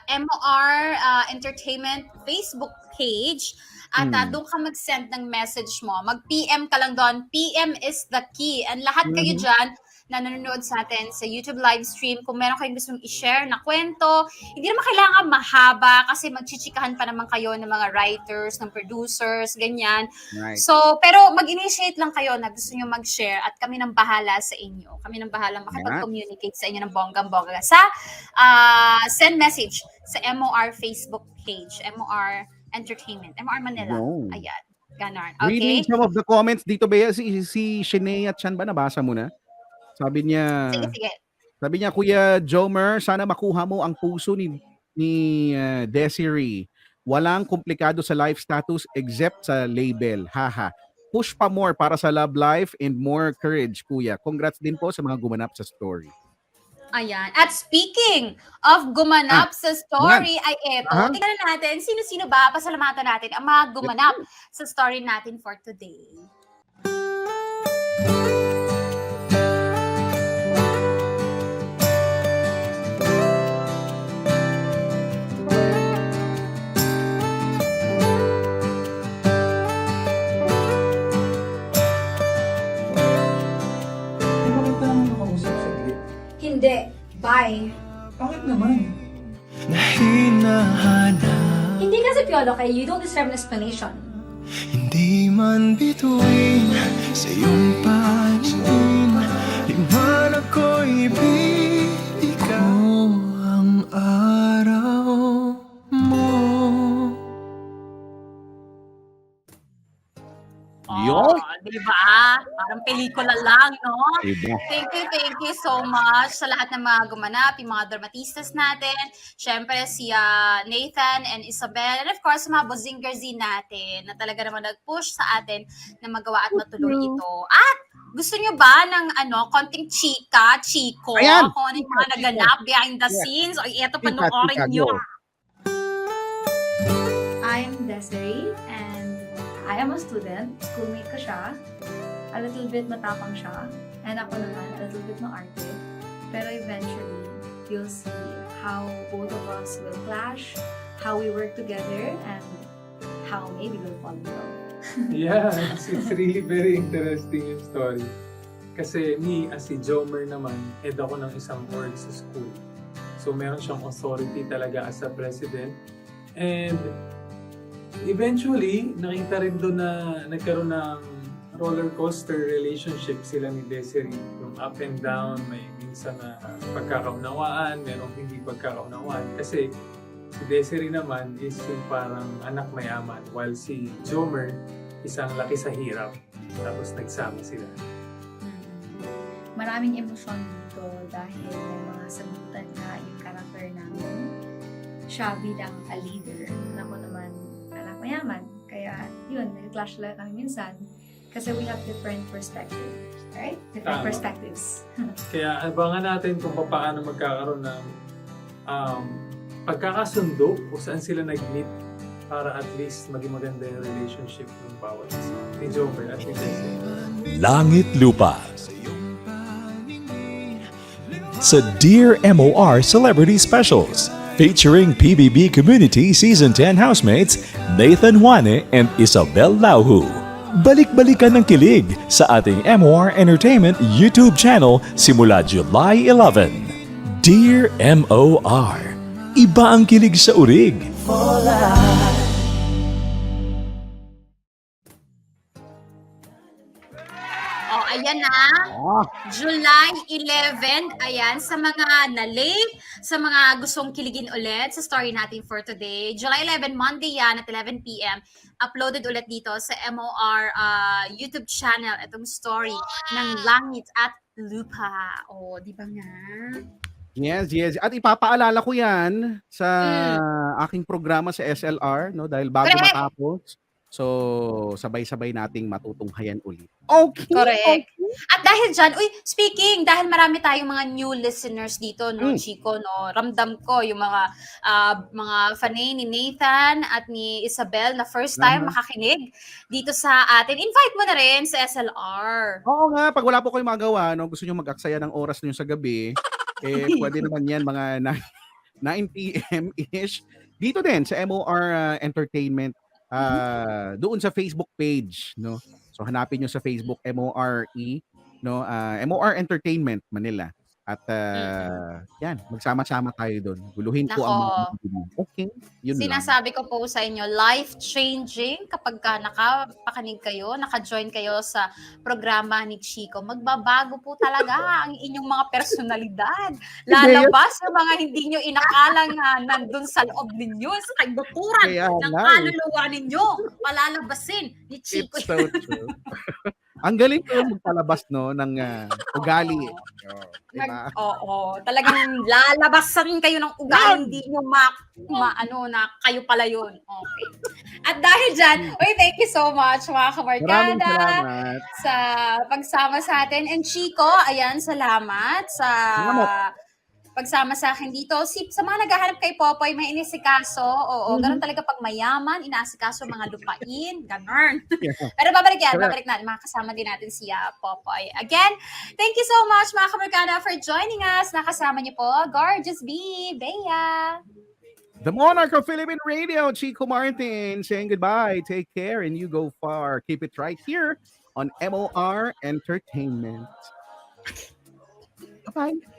L: MOR Entertainment Facebook page at doon ka mag-send ng message mo. Mag-PM ka lang doon. PM is the key. And lahat kayo dyan na nanonood sa atin sa YouTube live stream, kung meron kayong gustong i-share na kwento, hindi naman kailangan mahaba kasi magchichikahan pa naman kayo ng mga writers, ng producers, ganyan.
C: Right.
L: So, pero mag-initiate lang kayo na gusto nyo mag-share at kami nang bahala sa inyo. Kami nang bahala makipag-communicate sa inyo ng bonggang-bongga. Sa send message sa MOR Facebook page, MOR Entertainment, MOR Manila.
C: No.
L: Ayan. Ganon.
C: Reading
L: Okay?
C: some of the comments dito, Bea, si Shania Chan ba, nabasa mo na? Sabi niya, Kuya Jomer, sana makuha mo ang puso ni Desiree. Walang komplikado sa life status except sa label. Haha. Push pa more para sa love life and more courage, Kuya. Congrats din po sa mga gumanap sa story.
L: Ayan. At speaking of gumanap sa story, ay eto. Tingnan natin, sino-sino ba? Pasalamatan natin ang mga gumanap sa story natin for today.
A: Hindi. Bye.
J: Bakit naman?
A: Hindi kasi Piolo kay you don't deserve an explanation.
J: Hindi Di man bituin sa iyong paningin, di man ako'y bibigyan ang araw mo.
C: Yun.
L: Di ba? Parang pelikula lang, no?
C: Diba?
L: Thank you so much sa lahat ng mga gumanap, yung mga dramatistas natin. Siyempre, si Nathan and Isabel. And of course, mga Bozinger Z natin na talaga naman nag-push sa atin na magawa at matuloy ito. At gusto nyo ba ng konting chiko?
C: Ayan!
L: Kung ano yung mga naganap behind the scenes? O ito, panoorin nyo.
A: I'm Desiree and I am a student. Schoolmate ko siya. A little bit matapang siya. And ako naman, a little bit maarte. Pero eventually, you'll see how both of us will clash, how we work together, and how maybe we'll fall in love.
E: Yeah, it's really very interesting yung story. Kasi me, as si Jomer naman, head ako ng isang org sa school. So meron siyang authority talaga as a president. And eventually, nakita rin doon na nagkaroon ng roller coaster relationship sila ni Desiree. Yung up and down, may minsan na pagkakaunawaan, merong hindi pagkakaunawaan. Kasi si Desiree naman is yung parang anak mayaman, while si Jomer isang laki sa hirap. Tapos nagsama sila.
A: Maraming emosyon dito dahil may mga sagutan na yung character namin. Siya bilang a leader, ako naman anak mayaman. Kaya yun, nag-clash lang kami minsan kasi we have different perspectives, right? Different
E: Tama.
A: perspectives.
E: Kaya abangan natin kung paano magkakaroon ng pagkakasundo kung saan sila nag-meet para at least maging maganda yung relationship ng bawat isa. Ni Jomer at ni Desiree.
K: Langit Lupa. Sa Dear MOR Celebrity Specials, featuring PBB Community Season 10 housemates Nathan Juane and Isabel Lauhu. Balik-balikan ng kilig sa ating MOR Entertainment YouTube channel simula July 11. Dear MOR, iba ang kilig sa urig.
L: Ayan na. July 11. Ayan, sa mga na-late, sa mga gustong kiligin ulit sa story natin for today. July 11, Monday yan at 11 p.m. Uploaded ulit dito sa MOR YouTube channel itong story ng Langit at Lupa. O, di ba nga?
C: Yes. At ipapaalala ko yan sa aking programa sa SLR, no? Dahil bago
L: Correct.
C: matapos. So, sabay-sabay nating matutunghayan ulit. Okay.
L: Correct. At dahil dyan, dahil marami tayong mga new listeners dito, no, Chico, no, ramdam ko yung mga fanay ni Nathan at ni Isabel na first time makakinig dito sa atin. Invite mo na rin sa SLR.
C: Oo nga, pag wala po kayong magawa, no, gusto nyo mag-aksaya ng oras nyo sa gabi, pwede naman yan mga 9 p.m.-ish. Dito din sa MOR Entertainment. Doon sa Facebook page, no. So hanapin niyo sa Facebook MORE, no, MOR Entertainment Manila. At yan, magsama-sama tayo doon. Guluhin ko ang mga okay, yun
L: Sinasabi ko po sa inyo, life-changing kapag ka nakapakinig kayo, naka-join kayo sa programa ni Chico. Magbabago po talaga ang inyong mga personalidad. Lalabas yung mga hindi nyo inakalang nandun sa loob ninyo, sa kaibuturan ng kaluluwa ninyo. Palalabasin ni Chico.
C: It's so true. Ang galing ko magpalabas, no, ng ugali. Diba?
L: Oo, talagang lalabasan kayo ng ugali, hindi nyo na kayo pala yun. Okay. At dahil dyan, thank you so much mga kamarkada
C: Salamat.
L: sa pagsama sa atin. And Chico, ayan, salamat sa pagsama sa akin dito. Sa mga naghahanap kay Popoy, may inisikaso. Oo, ganun talaga pag mayaman, inaasikaso mga lupain, ganun. Pero babalik natin. Makakasama din natin si Popoy. Again, thank you so much mga kamarkada for joining us. Nakasama niyo po, Gorgeous B, Bea.
C: The Monarch of Philippine Radio, Chico Martin, saying goodbye. Take care and you go far. Keep it right here on MOR Entertainment. Bye-bye.